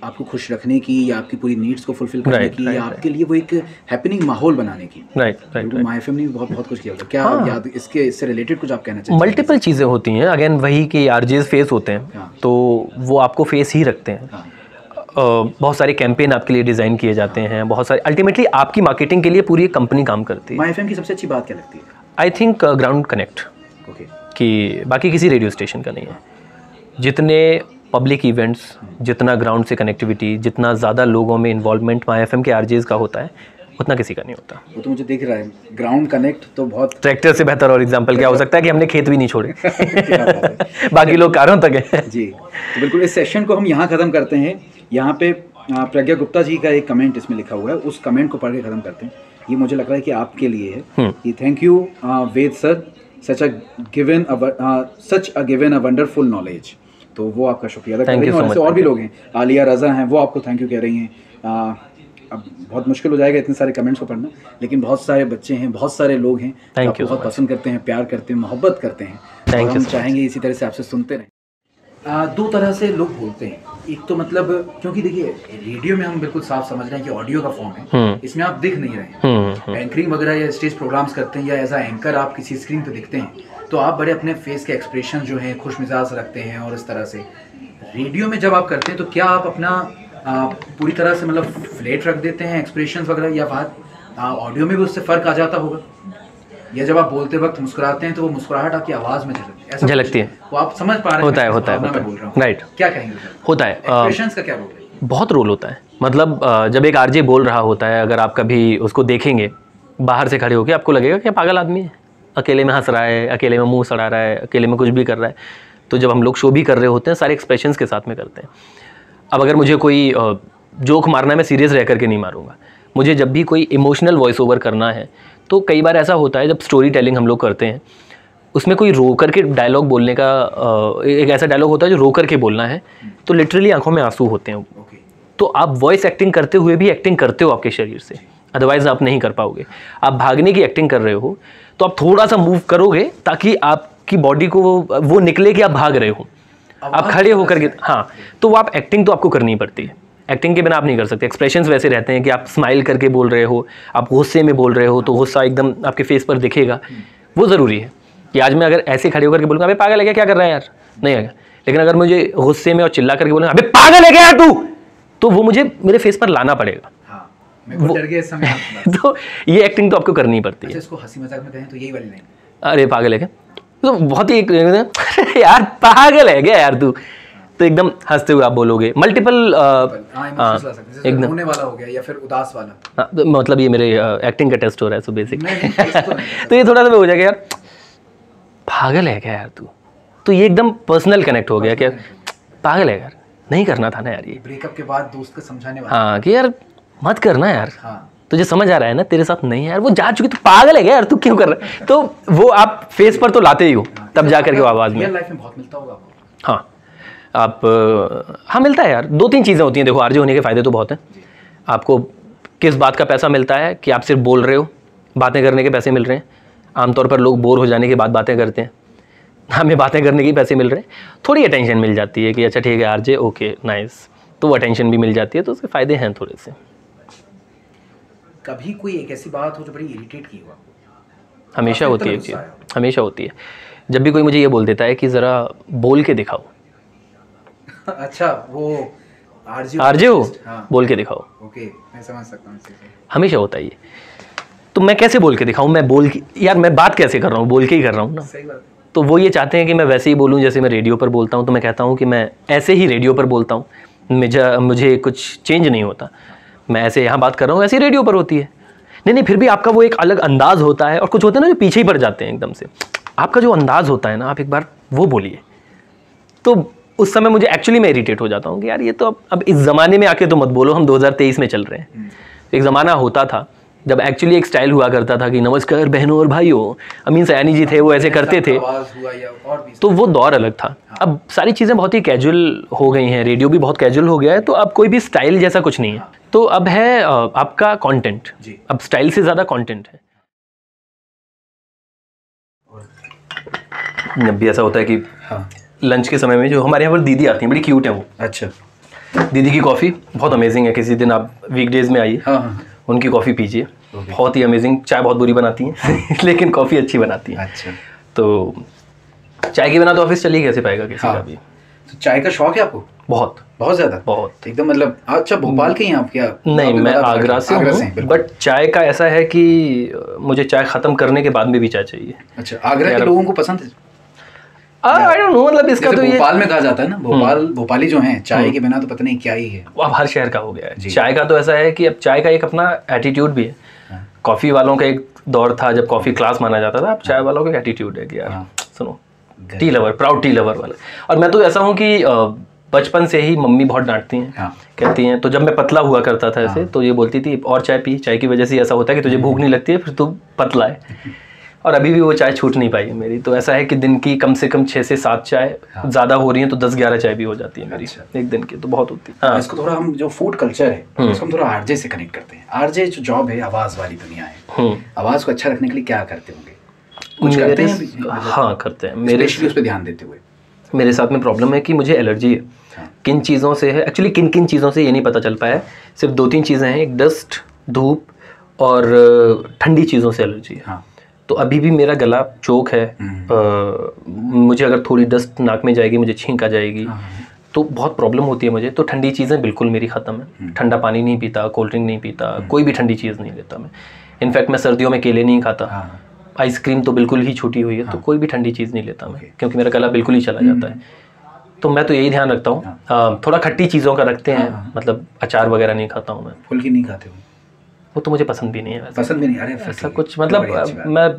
आपको खुश रखने की या आपकी पूरी नीड्स को फुलफिल करने की या आपके लिए वो एक हैपनिंग माहौल बनाने की। राइट। माय एफएम ने बहुत कुछ किया होगा। क्या याद इससे रिलेटेड कुछ आप कहना चाहिए? मल्टीपल चीज़ें होती हैं, अगेन वही कि आरजेज फेस होते हैं तो वो आपको फेस ही रखते हैं। बहुत सारे कैंपेन आपके लिए डिज़ाइन किए जाते हैं, बहुत सारे अल्टीमेटली आपकी मार्केटिंग के लिए पूरी कंपनी काम करती है। माय एफएम की सबसे अच्छी बात क्या लगती है? आई थिंक ग्राउंड कनेक्ट, कि बाकी किसी रेडियो स्टेशन का नहीं है। जितने पब्लिक इवेंट्स, जितना ग्राउंड से कनेक्टिविटी, जितना ज़्यादा लोगों में इन्वॉल्वमेंट माय एफएम के आरजेज का होता है उतना किसी का नहीं होता। वो तो मुझे दिख रहा है, ग्राउंड कनेक्ट तो बहुत। ट्रैक्टर से बेहतर और एग्जांपल क्या हो सकता है कि हमने खेत भी नहीं छोड़े बाकी लोग कारों तक हैं। जी, तो बिल्कुल इस सेशन को हम यहाँ ख़त्म करते हैं। यहाँ पे प्रज्ञा गुप्ता जी का एक कमेंट इसमें लिखा हुआ है, उस कमेंट को पढ़ के ख़त्म करते हैं। ये मुझे लग रहा है कि आपके लिए है कि thank you Ved sir, such a given a wonderful knowledge. तो वो आपका शुक्रिया अदा कर रही हैं। और भी लोग हैं, आलिया रज़ा हैं, वो आपको थैंक यू कह रही हैं। अब बहुत मुश्किल हो जाएगा इतने सारे कमेंट्स को पढ़ना, लेकिन बहुत सारे बच्चे हैं, बहुत सारे लोग हैं जो आपको बहुत पसंद करते हैं, प्यार करते हैं, मोहब्बत करते हैं। और हम चाहेंगे इसी तरह से आपसे सुनते रहें। 2 तरह से लोग बोलते हैं, एक तो मतलब क्योंकि देखिए रेडियो में हम बिल्कुल साफ समझ रहे हैं कि ऑडियो का फॉर्म है, इसमें आप दिख नहीं रहे हैं। एंकरिंग वगैरह या स्टेज प्रोग्राम्स करते हैं या एज अ एंकर आप किसी स्क्रीन पे दिखते हैं तो आप बड़े अपने फेस के एक्सप्रेशन जो हैं खुश मिजाज रखते हैं, और इस तरह से रेडियो में जब आप करते हैं तो क्या आप अपना पूरी तरह से मतलब फ्लैट रख देते हैं एक्सप्रेशंस वगैरह, या बात ऑडियो में भी उससे फ़र्क आ जाता होगा, या जब आप बोलते वक्त मुस्कुराते हैं तो वो मुस्कुराहट आपकी आवाज़ में झलकती है, वो आप समझ पा रहे हैं? होता है मैं बोल रहा हूँ, राइट। क्या कहेंगे? होता है, एक्सप्रेशंस का क्या रोल है? बहुत रोल होता है। मतलब जब एक आरजे बोल रहा होता है, अगर आप कभी उसको देखेंगे बाहर से खड़े होकर, आपको लगेगा कि पागल आदमी है, अकेले में हंस रहा है, अकेले में मुंह सड़ा रहा है, अकेले में कुछ भी कर रहा है। तो जब हम लोग शो भी कर रहे होते हैं सारे एक्सप्रेशंस के साथ में करते हैं। अब अगर मुझे कोई जोक मारना है, मैं सीरियस रह करके नहीं मारूंगा। मुझे जब भी कोई इमोशनल वॉइस ओवर करना है तो कई बार ऐसा होता है जब स्टोरी टेलिंग हम लोग करते हैं, उसमें कोई रो करके डायलॉग बोलने का एक ऐसा डायलॉग होता है जो रो करके बोलना है, तो लिटरली आंखों में आंसू होते हैं। तो आप वॉइस एक्टिंग करते हुए भी एक्टिंग करते हो आपके शरीर से, अदरवाइज आप नहीं कर पाओगे। आप भागने की एक्टिंग कर रहे हो तो आप थोड़ा सा मूव करोगे ताकि आपकी बॉडी को वो निकले कि आप भाग रहे हो। आप खड़े होकर के, हाँ, तो वो आप एक्टिंग तो आपको करनी पड़ती है, एक्टिंग के बिना आप नहीं कर सकते। एक्सप्रेशंस वैसे रहते हैं कि आप स्माइल करके बोल रहे हो, आप गुस्से में बोल रहे हो तो गुस्सा एकदम आपके फेस पर दिखेगा। वो ज़रूरी है कि आज मैं अगर ऐसे खड़े होकर के बोलूँगा अबे पागल है क्या कर रहा है यार, नहीं आएगा। लेकिन अगर मुझे गुस्से में और चिल्ला करके बोलूँगा अबे पागल है क्या यार तू, तो वो मुझे मेरे फेस पर लाना पड़ेगा। मैं डर गया इस समय। तो ये एक्टिंग तो आपको करनी पड़ती है। अच्छा, इसको हंसी मजाक में कहें तो यही वाली नहीं, अरे पागल है क्या, तो बहुत ही यार पागल है क्या यार तू, तो एकदम हंसते हुए आप बोलोगे। मल्टीपल एकदम रोने वाला हो गया या फिर उदास वाला। तो मतलब ये मेरे एक्टिंग का टेस्ट हो रहा है सो बेसिक। तो ये थोड़ा सा हो जाएगा यार पागल है क्या यार तू, तो ये एकदम पर्सनल कनेक्ट हो गया क्या, पागल है यार, नहीं करना था ना यार ये। ब्रेकअप के बाद दोस्त को समझाने वाला। हाँ कि यार मत करना यार, हाँ। तुझे समझ आ रहा है ना तेरे साथ नहीं है यार, वो जा चुकी, तो पागल है क्या यार तू, क्यों कर रहा है। तो वो आप फेस पर तो लाते ही हो, तब जा करके वो आवाज़ में। रियल लाइफ में बहुत मिलता होगा आपको। हाँ आप हाँ मिलता है यार, 2-3 चीज़ें होती हैं। देखो आरजे होने के फ़ायदे तो बहुत हैं। आपको किस बात का पैसा मिलता है कि आप सिर्फ बोल रहे हो, बातें करने के पैसे मिल रहे हैं। आमतौर पर लोग बोर हो जाने के बाद बातें करते हैं, हमें बातें करने के पैसे मिल रहे हैं। थोड़ी अटेंशन मिल जाती है कि अच्छा ठीक है आरजे, ओके नाइस, तो वो अटेंशन भी मिल जाती है, तो उसके फ़ायदे हैं थोड़े से। कभी कोई एक ऐसी बात हो जो बड़ी इरिटेट की हो? हमेशा होती है एक चीज़, हमेशा होती है। जब भी कोई मुझे ये बोल देता है कि ज़रा बोल के दिखाओ। अच्छा, वो आरजे हो, हाँ। बोल के दिखाओ। ओके, मैं समझ सकता हूँ। हमेशा होता है ये। तो मैं कैसे बोल के दिखाऊं, मैं बोल के, यार मैं बात कैसे कर रहा हूँ, बोल के ही कर रहा हूँ ना। सही बात। तो वो ये चाहते हैं कि मैं वैसे ही बोलूँ जैसे मैं रेडियो पर बोलता हूँ, तो मैं कहता हूँ कि मैं ऐसे ही रेडियो पर बोलता हूँ, मुझे कुछ चेंज नहीं होता, मैं ऐसे यहाँ बात कर रहा हूँ ऐसे रेडियो पर होती है। नहीं फिर भी आपका वो एक अलग अंदाज़ होता है, और कुछ होते हैं ना जो पीछे ही पड़ जाते हैं एकदम से। आपका जो अंदाज़ होता है ना, आप एक बार वो बोलिए, तो उस समय मुझे एक्चुअली मैं इरिटेट हो जाता हूँ कि यार ये तो अब इस ज़माने में आके तो मत बोलो, हम 2023 में चल रहे हैं। एक ज़माना होता था जब एक्चुअली एक स्टाइल हुआ करता था कि नमस्कार बहनों और भाइयों, अमीन सयानी जी थे वो ऐसे करते थे, तो वो दौर अलग था। अब सारी चीज़ें बहुत ही कैजुअल हो गई हैं, रेडियो भी बहुत कैजुअल हो गया है, तो अब कोई भी स्टाइल जैसा कुछ नहीं है। तो अब है आपका कंटेंट, अब स्टाइल से ज़्यादा कंटेंट है। जब भी ऐसा होता है कि लंच के समय में जो हमारे यहाँ पर दीदी आती हैं, बड़ी क्यूट है वो। अच्छा, दीदी की कॉफ़ी बहुत अमेजिंग है, किसी दिन आप वीकडेज़ में आइए, उनकी कॉफ़ी पीजिए, बहुत ही अमेजिंग। चाय बहुत बुरी बनाती हैं लेकिन कॉफ़ी अच्छी बनाती हैं। अच्छा, तो चाय के बिना तो ऑफिस चल ही कैसे पाएगा किसी का भी। तो चाय का शौक है आपको? बहुत ज़्यादा, बहुत एकदम। मतलब अच्छा, भोपाल के ही आप क्या? नहीं, मैं आगरा से हूँ, बट चाय का ऐसा है कि मुझे चाय ख़त्म करने के बाद में भी चाय चाहिए। अच्छा, आगरा के लोगों को पसंद है? आई डोंट नो, मतलब इसका तो ये भोपाल में कहा जाता है ना, भोपाली जो हैं चाय के बिना तो पता नहीं क्या ही है। वो अब हर शहर का हो गया है। चाय का तो ऐसा है कि अब चाय का एक अपना एटीट्यूड भी है। कॉफ़ी वालों का एक दौर था जब कॉफ़ी क्लास माना जाता था, अब चाय वालों का एटीट्यूड है कि यार सुनो, tea lover, proud tea lover वाला। और मैं तो ऐसा हूँ कि बचपन से ही मम्मी बहुत डांटती हैं, कहती हैं, तो जब मैं पतला हुआ करता था ऐसे, तो ये बोलती थी और चाय पी, चाय की वजह से ऐसा होता है कि तुझे भूख नहीं लगती है, फिर तू पतला है। और अभी भी वो चाय छूट नहीं पाई है मेरी। तो ऐसा है कि दिन की कम से कम 6 से 7 चाय, ज़्यादा हो रही है तो 10-11 चाय भी हो जाती है मेरी एक दिन की, तो बहुत होती है। हाँ, इसको थोड़ा हम जो फूड कल्चर है उसको हम थोड़ा आरजे से कनेक्ट करते हैं। आरजे जो जॉब है, आवाज़ वाली दुनिया है, आवाज़ को अच्छा रखने के लिए क्या करते होंगे? कुछ करते हैं? हाँ करते हैं। मेरे उस पर ध्यान देते हुए मेरे साथ में प्रॉब्लम है कि मुझे एलर्जी है। किन चीज़ों से है, एक्चुअली किन किन चीज़ों से ये नहीं पता चल पाया। सिर्फ 2-3 चीज़ें हैं, एक डस्ट, धूप और ठंडी चीज़ों से एलर्जी है। हाँ। तो अभी भी मेरा गला चोक है, मुझे अगर थोड़ी डस्ट नाक में जाएगी मुझे छींक आ जाएगी, तो बहुत प्रॉब्लम होती है मुझे। तो ठंडी चीज़ें बिल्कुल मेरी ख़त्म है। ठंडा पानी नहीं पीता, कोल्ड ड्रिंक नहीं पीता, कोई भी ठंडी चीज़ नहीं लेता मैं। इनफैक्ट मैं सर्दियों में केले नहीं खाता, आइसक्रीम तो बिल्कुल ही छूटी हुई है। तो कोई भी ठंडी चीज़ नहीं लेता मैं, क्योंकि मेरा गला बिल्कुल ही चला जाता है। तो मैं तो यही ध्यान रखता हूँ। थोड़ा खट्टी चीज़ों का रखते हैं, मतलब अचार वगैरह नहीं खाता हूँ मैं। फुल्की नहीं खाते हो? वो तो मुझे पसंद भी नहीं है। पसंद भी नहीं? अरे ऐसा कुछ, मतलब मैं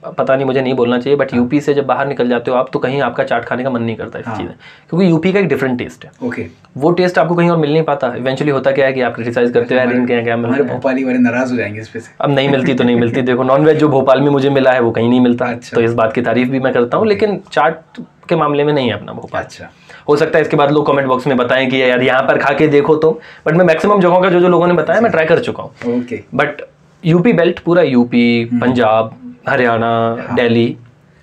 पता नहीं, मुझे नहीं बोलना चाहिए, बट यूपी से जब बाहर निकल जाते हो आप, तो कहीं आपका चाट खाने का मन नहीं करता इस चीज़ें, क्योंकि यूपी का एक डिफरेंट टेस्ट है। ओके, वो टेस्ट आपको कहीं और मिल नहीं पाता। इवेंचुअली होता क्या है कि आप क्रिटिसाइज करते हो यार इनके क्या मिल रहा है, भोपाली वाले नाराज हो जाएंगे इस पे से। अब नहीं मिलती तो नहीं मिलती। देखो नॉनवेज जो भोपाल में मुझे मिला है वो कहीं नहीं मिलता, तो इस बात की तारीफ भी मैं करता हूँ, लेकिन चाट के मामले में नहीं है अपना भोपाल। अच्छा, हो सकता है इसके बाद लोग कमेंट बॉक्स में बताएं कि यार यहाँ पर खा के देखो तो, बट मैं मैक्सिमम जगहों का जो लोगों ने बताया मैं ट्राई कर चुका हूँ। ओके, बट यूपी बेल्ट पूरा, यूपी, पंजाब, हरियाणा, दिल्ली,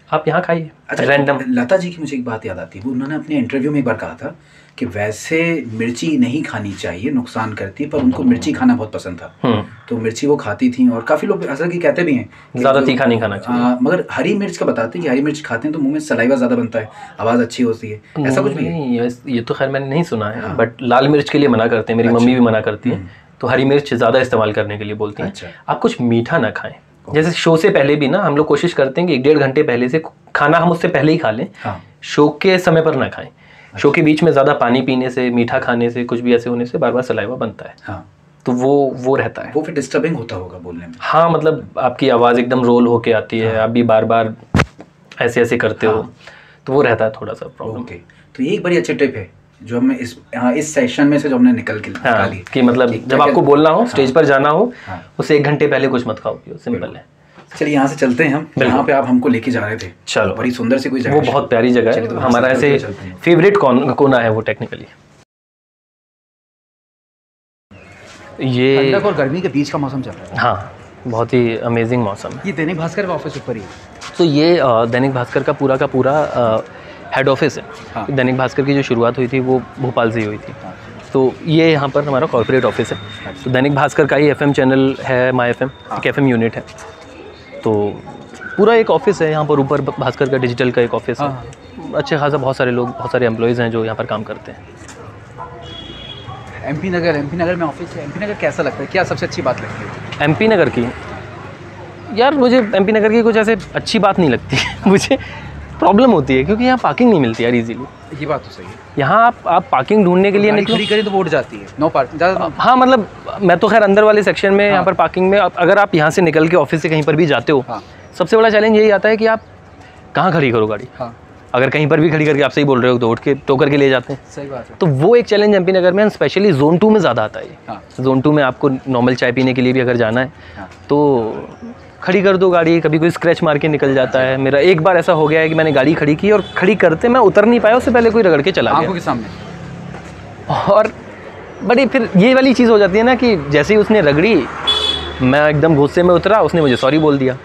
आप यहाँ खाइए। अच्छा, रैंडम। लता जी की मुझे एक बात याद आती है, वो उन्होंने अपने इंटरव्यू में एक बार कहा था कि वैसे मिर्ची नहीं खानी चाहिए, नुकसान करती है, पर उनको मिर्ची खाना बहुत पसंद था, तो मिर्ची वो खाती थी। और काफ़ी लोग ऐसा कि कहते भी हैं ज़्यादा तीखा नहीं खाना चाहिए, मगर हरी मिर्च का बताते हैं कि हरी मिर्च खाते हैं तो मुंह में सलाइवा ज़्यादा बनता है, आवाज़ अच्छी होती है, ऐसा कुछ भी है? ये तो खैर मैंने नहीं सुना है, बट लाल मिर्च के लिए मना करते हैं, मेरी मम्मी भी मना करती है तो हरी मिर्च ज़्यादा इस्तेमाल करने के लिए बोलती हैं। अच्छा। आप कुछ मीठा ना खाएं। जैसे शो से पहले भी ना हम लोग कोशिश करते हैं कि 1-1.5 घंटे पहले से खाना हम उससे पहले ही खा लें। हाँ। शो के समय पर ना खाएं। शो के बीच में ज़्यादा पानी पीने से, मीठा खाने से, कुछ भी ऐसे होने से बार बार सलाइवा बनता है। हाँ। तो वो रहता है। वो फिर डिस्टर्बिंग होता होगा बोलने में। हाँ, मतलब आपकी आवाज़ एकदम रोल होके आती है। आप भी बार बार ऐसे ऐसे करते हो, तो वो रहता है थोड़ा सा प्रॉब्लम। ओके, तो ये एक बड़ी अच्छी टिप है जो हमने इस सेशन में से जो हमने निकाली कि मतलब जब आपको बोलना हो, स्टेज पर जाना हो, उससे 1 घंटे पहले कुछ मत खाओ, सिंपल है। चलिए यहाँ से चलते हैं हम, यहाँ पे आप हमको लेके जा रहे थे। चलो, बड़ी सुंदर सी कोई जगह, वो बहुत प्यारी जगह है, हमारा ऐसे फेवरेट कोना है वो टेक्निकली। ये ठंडक और गर्मी के बीच का मौसम चल रहा है। हाँ, बहुत ही अमेजिंग मौसम है। ये दैनिक भास्कर का ऑफिस ऊपर ही है। तो ये दैनिक भास्कर का पूरा हेड ऑफिस है। हाँ। दैनिक भास्कर की जो शुरुआत हुई थी वो भोपाल से ही हुई थी। तो ये यहाँ पर हमारा कॉर्पोरेट ऑफिस है। तो दैनिक भास्कर का ही FM चैनल है, माई FM, एक FM यूनिट है। तो पूरा एक ऑफिस है यहाँ पर, ऊपर भास्कर का डिजिटल का एक ऑफिस है। अच्छे खासा बहुत सारे लोग, बहुत सारे एम्प्लॉयज़ हैं जो यहाँ पर काम करते हैं। MP नगर में ऑफिस है। MP नगर कैसा लगता है, क्या सबसे अच्छी बात लगती है MP नगर की? यार मुझे MP नगर की कुछ ऐसे अच्छी बात नहीं लगती मुझे प्रॉब्लम होती है क्योंकि यहाँ पार्किंग नहीं मिलती यार इजीली। ये बात तो सही है। यहाँ आप पार्किंग ढूंढने के लिए निकलो, खड़ी करें तो वो उठ जाती है, नो पार्किंग ज़्यादा। हाँ, मतलब मैं तो खैर अंदर वाले सेक्शन में यहाँ पर पार्किंग में, अगर आप यहाँ से निकल के ऑफिस से कहीं पर भी जाते हो, सबसे बड़ा चैलेंज यही आता है कि आप कहाँ खड़ी करो गाड़ी। अगर कहीं पर भी खड़ी करके आप सही बोल रहे हो तो उठ के टो करके ले जाते हैं। सही बात है। तो वो एक चैलेंज MP नगर में, स्पेशली जोन 2 में ज़्यादा आता है। जोन 2 में आपको नॉर्मल चाय पीने के लिए भी अगर जाना है तो खड़ी कर दो गाड़ी, कभी कोई स्क्रैच मार के निकल जाता है। मेरा एक बार ऐसा हो गया है कि मैंने गाड़ी खड़ी की और खड़ी करते मैं उतर नहीं पाया, उससे पहले कोई रगड़ के चला गया आंखों के सामने। और बड़ी फिर ये वाली चीज़ हो जाती है ना कि जैसे ही उसने रगड़ी, मैं एकदम गुस्से में उतरा, उसने मुझे सॉरी बोल दिया।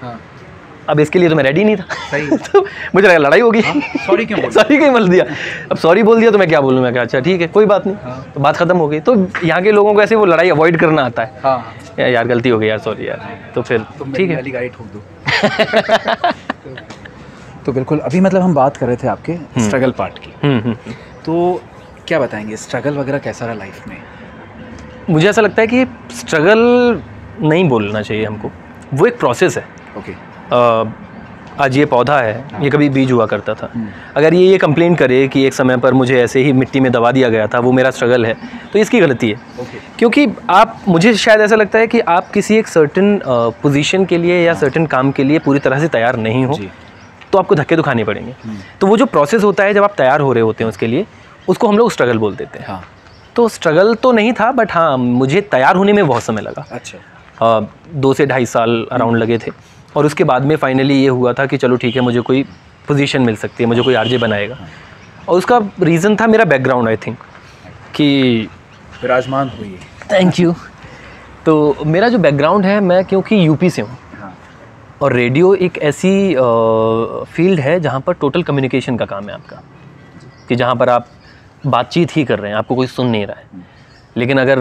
अब इसके लिए तो मैं रेडी नहीं था। सही। तो मुझे लगा लड़ाई होगी। सॉरी क्यों सॉरी क्यों बोल दिया? अब सॉरी बोल दिया तो मैं क्या बोलूँ? मैं क्या, अच्छा ठीक है कोई बात नहीं। तो बात खत्म हो गई। तो यहाँ के लोगों को ऐसे वो लड़ाई अवॉइड करना आता है। यार गलती हो गई यार, सॉरी यार, तो फिर ठीक है, गाड़ी ठोक दो। तो बिल्कुल, अभी मतलब हम बात कर रहे थे आपके स्ट्रगल पार्ट की। तो क्या बताएंगे, स्ट्रगल वगैरह कैसा रहा लाइफ में? मुझे ऐसा लगता है कि स्ट्रगल नहीं बोलना चाहिए हमको, वो एक प्रोसेस है। ओके। आज ये पौधा है, ये कभी बीज हुआ करता था। अगर ये कंप्लेन करे कि एक समय पर मुझे ऐसे ही मिट्टी में दबा दिया गया था, वो मेरा स्ट्रगल है, तो इसकी गलती है। क्योंकि मुझे शायद ऐसा लगता है कि आप किसी एक सर्टेन पोजीशन के लिए या सर्टेन काम के लिए पूरी तरह से तैयार नहीं हो, तो आपको धक्के तो खाने पड़ेंगे। तो वो जो प्रोसेस होता है जब आप तैयार हो रहे होते हैं उसके लिए, उसको हम लोग स्ट्रगल बोल देते हैं। तो स्ट्रगल तो नहीं था, बट हाँ मुझे तैयार होने में बहुत समय लगा। अच्छा। 2 से 2.5 साल अराउंड लगे थे। और उसके बाद में फाइनली ये हुआ था कि चलो ठीक है, मुझे कोई पोजीशन मिल सकती है, मुझे कोई RJ बनाएगा। और उसका रीज़न था मेरा बैकग्राउंड, आई थिंक कि विराजमान हुई। Thank you. तो मेरा जो बैकग्राउंड है, मैं क्योंकि यूपी से हूँ, और रेडियो एक ऐसी फील्ड है जहाँ पर टोटल कम्युनिकेशन का काम है आपका, कि जहाँ पर आप बातचीत ही कर रहे हैं, आपको कोई सुन नहीं रहा है। लेकिन अगर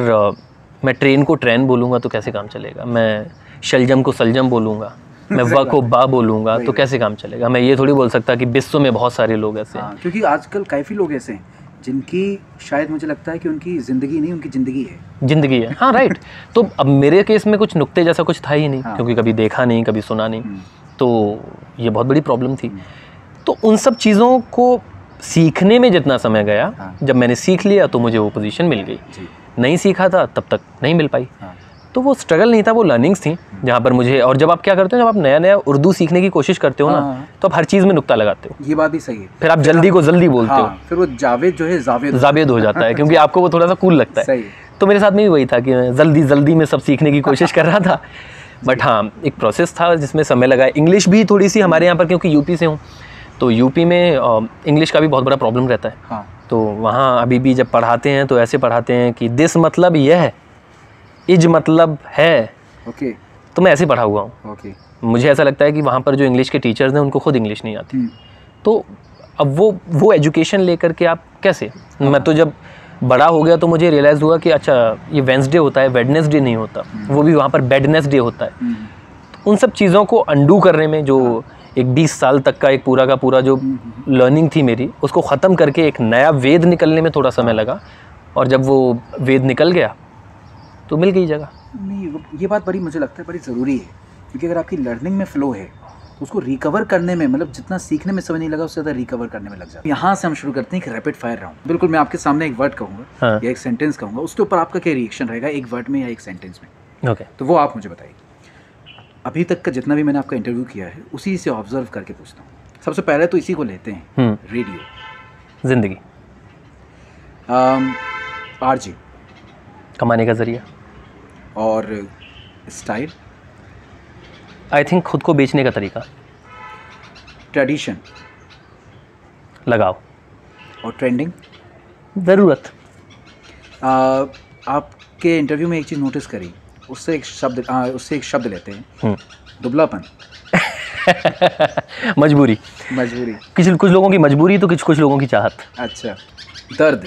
मैं ट्रेन को ट्रेन बोलूँगा तो कैसे काम चलेगा? मैं शलजम को सलजम बोलूँगा, मैं व को बा बोलूँगा तो कैसे काम चलेगा? मैं ये थोड़ी बोल सकता कि विश्व में बहुत सारे लोग ऐसे हैं। क्योंकि आजकल काफ़ी लोग ऐसे हैं जिनकी शायद मुझे लगता है कि उनकी ज़िंदगी नहीं, उनकी ज़िंदगी है। ज़िंदगी है, हाँ राइट। तो अब मेरे केस में कुछ नुक्ते जैसा कुछ था ही नहीं, क्योंकि कभी देखा नहीं, कभी सुना नहीं, तो ये बहुत बड़ी प्रॉब्लम थी। तो उन सब चीज़ों को सीखने में जितना समय गया, जब मैंने सीख लिया तो मुझे वो पोजीशन मिल गई। नहीं सीखा था तब तक नहीं मिल पाई। तो वो स्ट्रगल नहीं था, वो लर्निंग्स थी जहाँ पर मुझे। और जब आप क्या करते हो, जब आप नया नया उर्दू सीखने की कोशिश करते हो ना, तो आप हर चीज़ में नुक्ता लगाते हो। ये बात भी सही है। फिर आप जल्दी को जल्दी बोलते हो, फिर वो जावेद जो है जावेद हो जाता है, क्योंकि आपको वो थोड़ा सा कूल लगता है। तो मेरे साथ में भी वही था कि मैं जल्दी जल्दी में सब सीखने की कोशिश कर रहा था। बट हाँ, एक प्रोसेस था जिसमें समय लगा। इंग्लिश भी थोड़ी सी हमारे यहाँ पर, क्योंकि यूपी से हूँ, तो यूपी में इंग्लिश का भी बहुत बड़ा प्रॉब्लम रहता है। तो वहाँ अभी भी जब पढ़ाते हैं तो ऐसे पढ़ाते हैं कि दिस मतलब यह है, इज मतलब है। तो मैं ऐसे पढ़ा हुआ हूँ। मुझे ऐसा लगता है कि वहाँ पर जो इंग्लिश के टीचर्स हैं उनको खुद इंग्लिश नहीं आती। तो अब वो एजुकेशन लेकर के आप कैसे? मैं तो जब बड़ा हो गया तो मुझे रियलाइज़ हुआ कि अच्छा ये वेंसडे होता है, वेडनेसडे नहीं होता, वो भी वहाँ पर बेडनेसडे होता है। उन सब चीज़ों को अंडू करने में जो एक 20 साल तक का एक पूरा का पूरा जो लर्निंग थी मेरी, उसको ख़त्म करके एक नया वेद निकलने में थोड़ा समय लगा। और जब वो वेद निकल गया तो मिल गई जगह। नहीं, ये बात बड़ी मुझे लगता है बड़ी ज़रूरी है, क्योंकि अगर आपकी लर्निंग में फ़्लो है तो उसको रिकवर करने में, मतलब जितना सीखने में समय नहीं लगा उससे ज़्यादा रिकवर करने में लग जाता है। यहाँ से हम शुरू करते हैं कि रैपिड फायर राउंड। बिल्कुल, मैं आपके सामने एक वर्ड कहूँगा हाँ। या एक सेंटेंस कहूँगा, उसके ऊपर आपका क्या रिएक्शन रहेगा, एक वर्ड में या एक सेंटेंस में। ओके। तो वो आप मुझे बताइए। अभी तक का जितना भी मैंने आपका इंटरव्यू किया है उसी से ऑब्जर्व करके पूछता हूँ। सबसे पहले तो इसी को लेते हैं, रेडियो। जिंदगी। आरजे। कमाने का जरिया। और स्टाइल। आई थिंक खुद को बेचने का तरीका। ट्रेडिशन। लगाव। और ट्रेंडिंग। ज़रूरत। आपके इंटरव्यू में एक चीज़ नोटिस करी, उससे एक शब्द लेते हैं, दुबलापन। मजबूरी। कुछ लोगों की मजबूरी तो कुछ लोगों की चाहत। अच्छा। दर्द।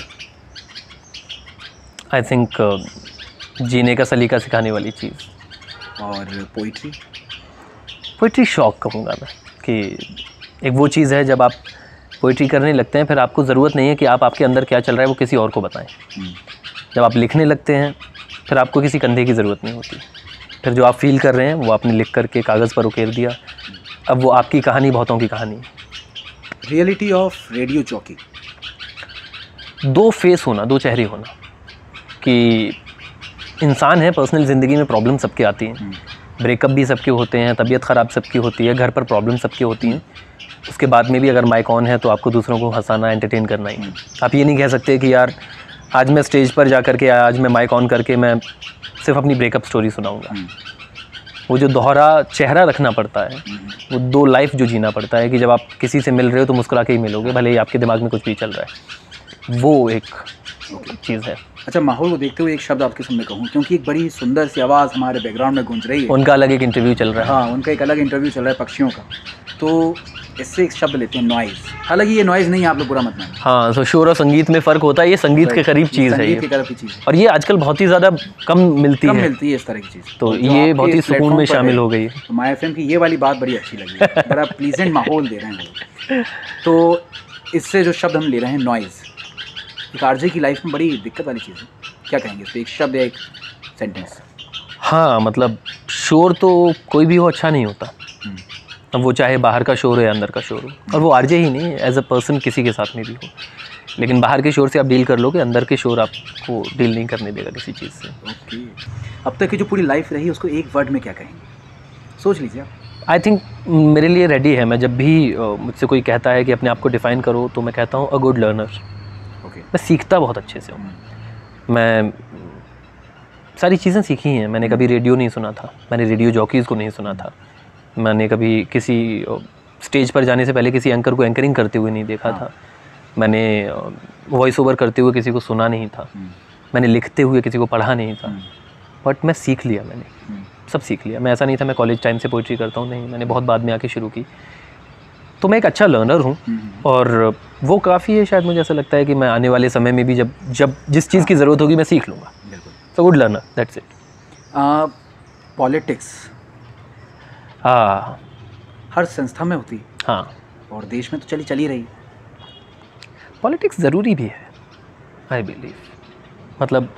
आई थिंक जीने का सलीका सिखाने वाली चीज़। और पोइट्री शौक कहूँगा मैं, कि एक वो चीज़ है जब आप पोइट्री करने लगते हैं फिर आपको ज़रूरत नहीं है कि आपके अंदर क्या चल रहा है वो किसी और को बताएं। जब आप लिखने लगते हैं फिर आपको किसी कंधे की ज़रूरत नहीं होती, फिर जो आप फील कर रहे हैं वो आपने लिख करके कागज़ पर उकेर दिया, अब वो आपकी कहानी बहुतों की कहानी है। Reality of radio jockey. दो फेस होना, दो चेहरे होना, कि इंसान है, पर्सनल ज़िंदगी में प्रॉब्लम सबके आती हैं, ब्रेकअप भी सबके होते हैं, तबीयत ख़राब सबकी होती है, घर पर प्रॉब्लम सबकी होती हैं। उसके बाद में भी अगर माइक ऑन है तो आपको दूसरों को हंसाना, एंटरटेन करना ही है। आप ये नहीं कह सकते कि यार आज मैं स्टेज पर जा कर के, आज मैं माइक ऑन करके मैं सिर्फ अपनी ब्रेकअप स्टोरी सुनाऊंगा। वो जो दोहरा चेहरा रखना पड़ता है, वो दो लाइफ जो जीना पड़ता है, कि जब आप किसी से मिल रहे हो तो मुस्कुरा के ही मिलोगे, भले ही आपके दिमाग में कुछ भी चल रहा है, वो एक चीज़ है। अच्छा, माहौल को देखते हुए एक शब्द आपके सामने कहूँ, क्योंकि एक बड़ी सुंदर सी आवाज़ हमारे बैकग्राउंड में गूंज रही है। उनका अलग एक इंटरव्यू चल रहा है। हाँ, उनका एक अलग इंटरव्यू चल रहा है पक्षियों का, तो इससे एक शब्द लेते हैं, नॉइज़। हालांकि ये नॉइज़ नहीं है, आप लोग बुरा मत मानिए। हाँ, तो शोर और संगीत में फ़र्क होता है, ये संगीत के करीब चीज़ है, और ये आजकल बहुत ही ज़्यादा कम मिलती है इस तरह की चीज़, तो ये बहुत ही सुकून में शामिल हो गई है। तो माय एफएम की ये वाली बात बड़ी अच्छी लगी, बड़ा प्लीजेंट माहौल दे रहे हैं। तो इससे जो शब्द हम ले रहे हैं, नॉइज़, एक आरजे की लाइफ में बड़ी दिक्कत वाली चीज़ है। क्या कहेंगे इस पर, एक शब्द या एक सेंटेंस? हाँ, मतलब शोर तो कोई भी हो अच्छा नहीं होता, अब वो चाहे बाहर का शोर हो या अंदर का शोर हो, और वो आरजे ही नहीं, एज अ पर्सन किसी के साथ में भी हो, लेकिन बाहर के शोर से आप डील कर लोगे, अंदर के शोर आपको डील नहीं करने देगा किसी चीज़ से। ओके। अब तक की जो पूरी लाइफ रही उसको एक वर्ड में क्या कहेंगे, सोच लीजिए आप। आई थिंक मेरे लिए रेडी है। मैं जब भी मुझसे कोई कहता है कि अपने आप को डिफ़ाइन करो, तो मैं कहता हूँ अ गुड लर्नर। मैं सीखता बहुत अच्छे से हूँ। मैं सारी चीज़ें सीखी हैं। मैंने कभी रेडियो नहीं सुना था, मैंने रेडियो जॉकीज़ को नहीं सुना था, मैंने कभी किसी स्टेज पर जाने से पहले किसी एंकर को एंकरिंग करते हुए नहीं देखा था, मैंने वॉइस ओवर करते हुए किसी को सुना नहीं था, मैंने लिखते हुए किसी को पढ़ा नहीं था, बट मैं सीख लिया, मैंने सब सीख लिया। मैं ऐसा नहीं था मैं कॉलेज टाइम से पोइट्री करता हूँ, नहीं, मैंने बहुत बाद में आके शुरू की। तो मैं एक अच्छा लर्नर हूँ, और वो काफ़ी है। शायद मुझे ऐसा लगता है कि मैं आने वाले समय में भी जब जिस चीज़ की ज़रूरत होगी मैं सीख लूँगा। तो good learner, that's it. Politics हर संस्था में होती है, हाँ, और देश में तो चली रही। पॉलिटिक्स ज़रूरी भी है, आई बिलीव। मतलब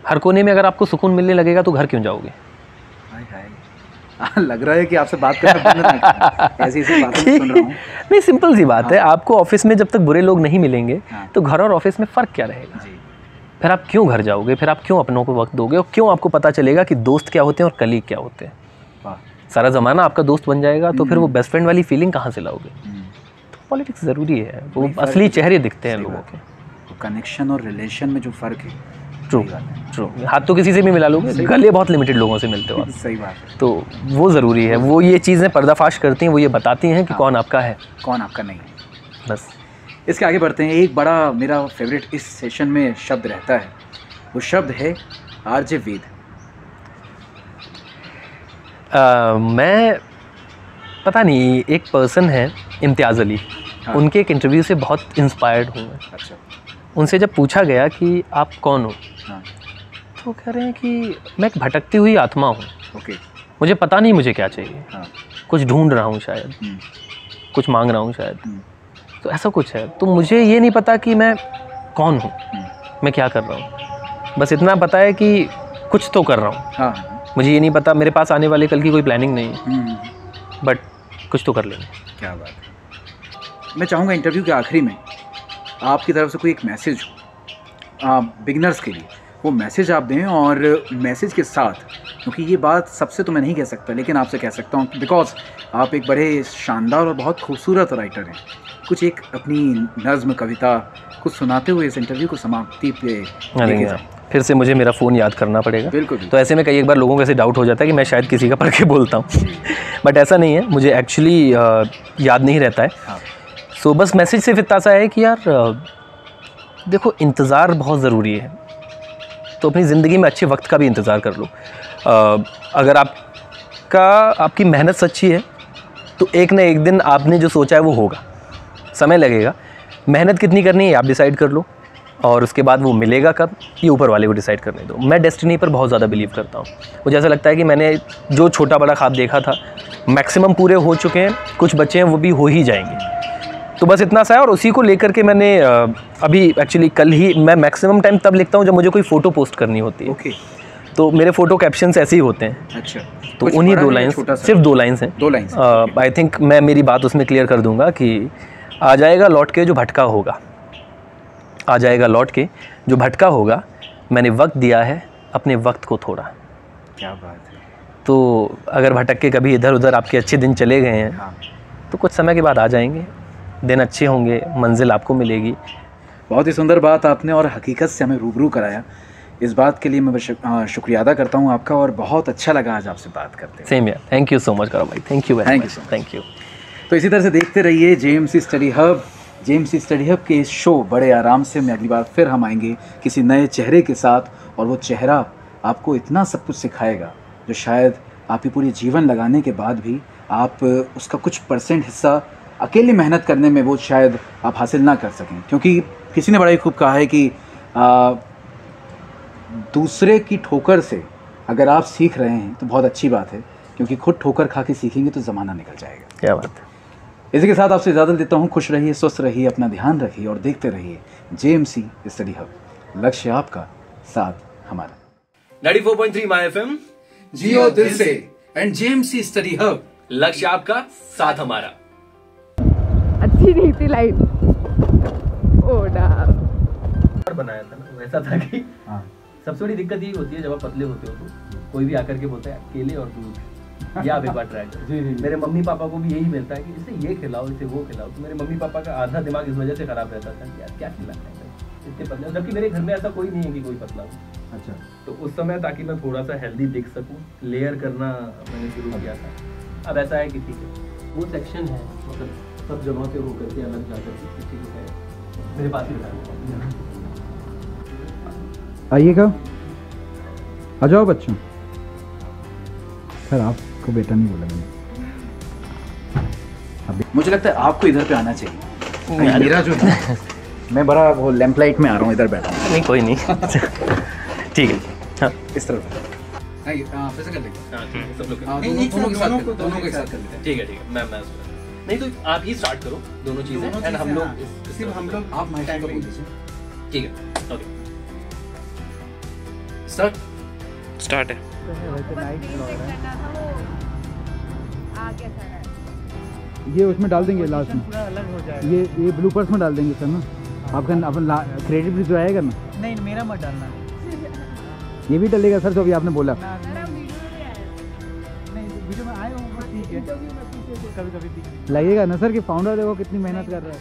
हर कोने में अगर आपको सुकून मिलने लगेगा तो घर क्यों जाओगे? लग रहा है कि आपसे बात करना ऐसी बातें सुन रहा हूँ। नहीं, सिंपल सी बात है। आपको ऑफिस में जब तक बुरे लोग नहीं मिलेंगे तो घर और ऑफिस में फ़र्क क्या रहेगा? फिर आप क्यों घर जाओगे? फिर आप क्यों अपनों को वक्त दोगे? और क्यों आपको पता चलेगा कि दोस्त क्या होते हैं और कलीग क्या होते हैं? सारा ज़माना आपका दोस्त बन जाएगा तो फिर वो बेस्ट फ्रेंड वाली फीलिंग कहाँ से लाओगे? तो पॉलिटिक्स ज़रूरी है, वो असली चेहरे दिखते हैं लोगों के। कनेक्शन और रिलेशन में जो फ़र्क है, ट्रू। हाथ तो किसी से भी मिला लोगे, गले बहुत लिमिटेड लोगों से मिलते हो आप। सही बात है। तो वो ज़रूरी है, वो ये चीज़ें पर्दाफाश करती हैं, वो ये बताती हैं कि कौन आपका है, कौन आपका नहीं है। बस। इसके आगे बढ़ते हैं। एक बड़ा मेरा फेवरेट इस सेशन में शब्द रहता है, वो शब्द है आरजे वेद। मैं पता नहीं, एक पर्सन है इम्तियाज़ अली, उनके एक इंटरव्यू से बहुत इंस्पायर्ड हूँ मैं। अच्छा। उनसे जब पूछा गया कि आप कौन हो, तो कह रहे हैं कि मैं एक भटकती हुई आत्मा हूँ। मुझे पता नहीं मुझे क्या चाहिए, कुछ ढूंढ रहा हूँ शायद, कुछ मांग रहा हूँ शायद, तो ऐसा कुछ है। तो मुझे ये नहीं पता कि मैं कौन हूँ, मैं क्या कर रहा हूँ। बस इतना पता है कि कुछ तो कर रहा हूँ। हाँ, मुझे ये नहीं पता, मेरे पास आने वाले कल की कोई प्लानिंग नहीं है, बट कुछ तो कर लेंगे। क्या बात है। मैं चाहूँगा इंटरव्यू के आखिरी में आपकी तरफ से कोई एक मैसेज हो बिगनर्स के लिए, वो मैसेज आप दें। और मैसेज के साथ, क्योंकि ये बात सबसे तो मैं नहीं कह सकता, लेकिन आपसे कह सकता हूँ बिकॉज आप एक बड़े शानदार और बहुत खूबसूरत राइटर हैं, कुछ एक अपनी नज़्म कविता कुछ सुनाते हुए इस इंटरव्यू को समाप्ति पे लेके जाएं। फिर से मुझे मेरा फ़ोन याद करना पड़ेगा। बिल्कुल। तो ऐसे में कई एक बार लोगों को ऐसे डाउट हो जाता है कि मैं शायद किसी का पढ़ के बोलता हूँ, बट ऐसा नहीं है, मुझे एक्चुअली याद नहीं रहता है। हाँ। सो बस मैसेज सिर्फ इतना सा है कि यार देखो, इंतज़ार बहुत ज़रूरी है, तो अपनी ज़िंदगी में अच्छे वक्त का भी इंतज़ार कर लो। अगर आपकी मेहनत सच्ची है तो एक ना एक दिन आपने जो सोचा है वो होगा। समय लगेगा, मेहनत कितनी करनी है आप डिसाइड कर लो, और उसके बाद वो मिलेगा कब ये ऊपर वाले को डिसाइड करने दो। मैं डेस्टिनी पर बहुत ज़्यादा बिलीव करता हूँ। मुझे ऐसा लगता है कि मैंने जो छोटा बड़ा ख्वाब देखा था मैक्सिमम पूरे हो चुके हैं, कुछ बच्चे हैं वो भी हो ही जाएंगे। तो बस इतना सा है, और उसी को लेकर के मैंने अभी एक्चुअली कल ही, मैं मैक्सिमम टाइम तब लिखता हूँ जब मुझे कोई फ़ोटो पोस्ट करनी होती है। ओके। तो मेरे फ़ोटो कैप्शंस ऐसे ही होते हैं। अच्छा। तो उन्हीं 2 लाइन्स, सिर्फ 2 लाइन्स हैं। 2 लाइन्स। आई थिंक मैं मेरी बात उसमें क्लियर कर दूंगा कि आ जाएगा लौट के जो भटका होगा, आ जाएगा लौट के जो भटका होगा, मैंने वक्त दिया है अपने वक्त को थोड़ा। क्या बात है। तो अगर भटक के कभी इधर उधर आपके अच्छे दिन चले गए हैं, हाँ। तो कुछ समय के बाद आ जाएंगे, दिन अच्छे होंगे, मंजिल आपको मिलेगी। बहुत ही सुंदर बात आपने और हकीकत से हमें रूबरू कराया। इस बात के लिए मैं शुक्रिया अदा करता हूँ आपका, और बहुत अच्छा लगा आज आपसे बात करते हैं। सेम यार, थैंक यू सो मच करो भाई, thank you very much, thank you. तो इसी तरह से देखते रहिए JMC study hub. JMC study hub के इस शो बड़े आराम से में अगली बार फिर हम आएंगे किसी नए चेहरे के साथ, और वो चेहरा आपको इतना सब कुछ सिखाएगा जो शायद आपकी पूरी जीवन लगाने के बाद भी आप उसका कुछ % हिस्सा अकेले मेहनत करने में वो शायद आप हासिल ना कर सकें। क्योंकि किसी ने बड़ा ही खूब कहा है कि दूसरे की ठोकर से अगर आप सीख रहे हैं तो बहुत अच्छी बात है, क्योंकि खुद ठोकर खा के सीखेंगे तो ज़माना निकल जाएगा। क्या बात है। इसी के साथ आपसे इजाज़त देता हूँ। खुश रहिए, स्वस्थ रहिए, अपना ध्यान रखिए और देखते रहिए जेएमसी स्टडी हब। लक्ष्य आपका, साथ हमारा। 94.3 माय एफएम, जियो दिल से, एंड जेएमसी स्टडी हब, लक्ष्य आपका, साथ हमारा। अच्छी नहीं थी लाइट। बनाया था ना, वैसा था कि सबसे बड़ी दिक्कत यही होती है जब आप पतले होते हो तो कोई भी आकर के बोलता है केले और दूध, या आप एक बार ट्राई करो। मेरे मम्मी पापा को भी यही मिलता है कि इसे ये खिलाओ, इसे वो खिलाओ। तो मेरे मम्मी पापा का आधा दिमाग इस वजह से खराब रहता था कि यार क्या खिलाना है इतने पतले, जबकि मेरे घर में ऐसा कोई नहीं है कि कोई पतला हो। अच्छा। तो उस समय ताकि मैं थोड़ा सा हेल्दी दिख सकूं, लेयर करना मैंने शुरू किया था। अब ऐसा है कि ठीक है, वो सेक्शन है, मतलब सब जगहों से होकर के अलग जाकर के किसी को है मेरे पास ही बैठा। आइएगा, आ जाओ बच्चों। सर आपको बेटा नहीं बोला मैंने। मुझे लगता है आपको इधर पे आना चाहिए। मेरा जो है मैं बड़ा वो लैंप लाइट में आ रहा हूँ, इधर बैठा हूँ। नहीं कोई नहीं। ठीक है। हाँ इस तरफ कैसे कर लेंगे? हाँ ठीक है, सब लोग दोनों के साथ कर लेते हैं। ठीक है ठीक है। मैं नहीं तो आप ही स्टार्ट करो दोनों चीजें, एंड हम लोग आप माइक का बोल दीजिए। ठीक है, ओके स्टार्ट है। ये उसमें डाल देंगे लास्ट में, ये ब्लूपर्स में डाल देंगे सर ना। आपका अपन क्रेडिट भी तो आएगा ना? नहीं मेरा मत डालना। ये भी डलेगा सर जो अभी आपने बोला। नहीं वीडियो में आए हो ठीक है, कभी कभी लगेगा ना सर कि फाउंडर देखो कितनी मेहनत कर रहा है।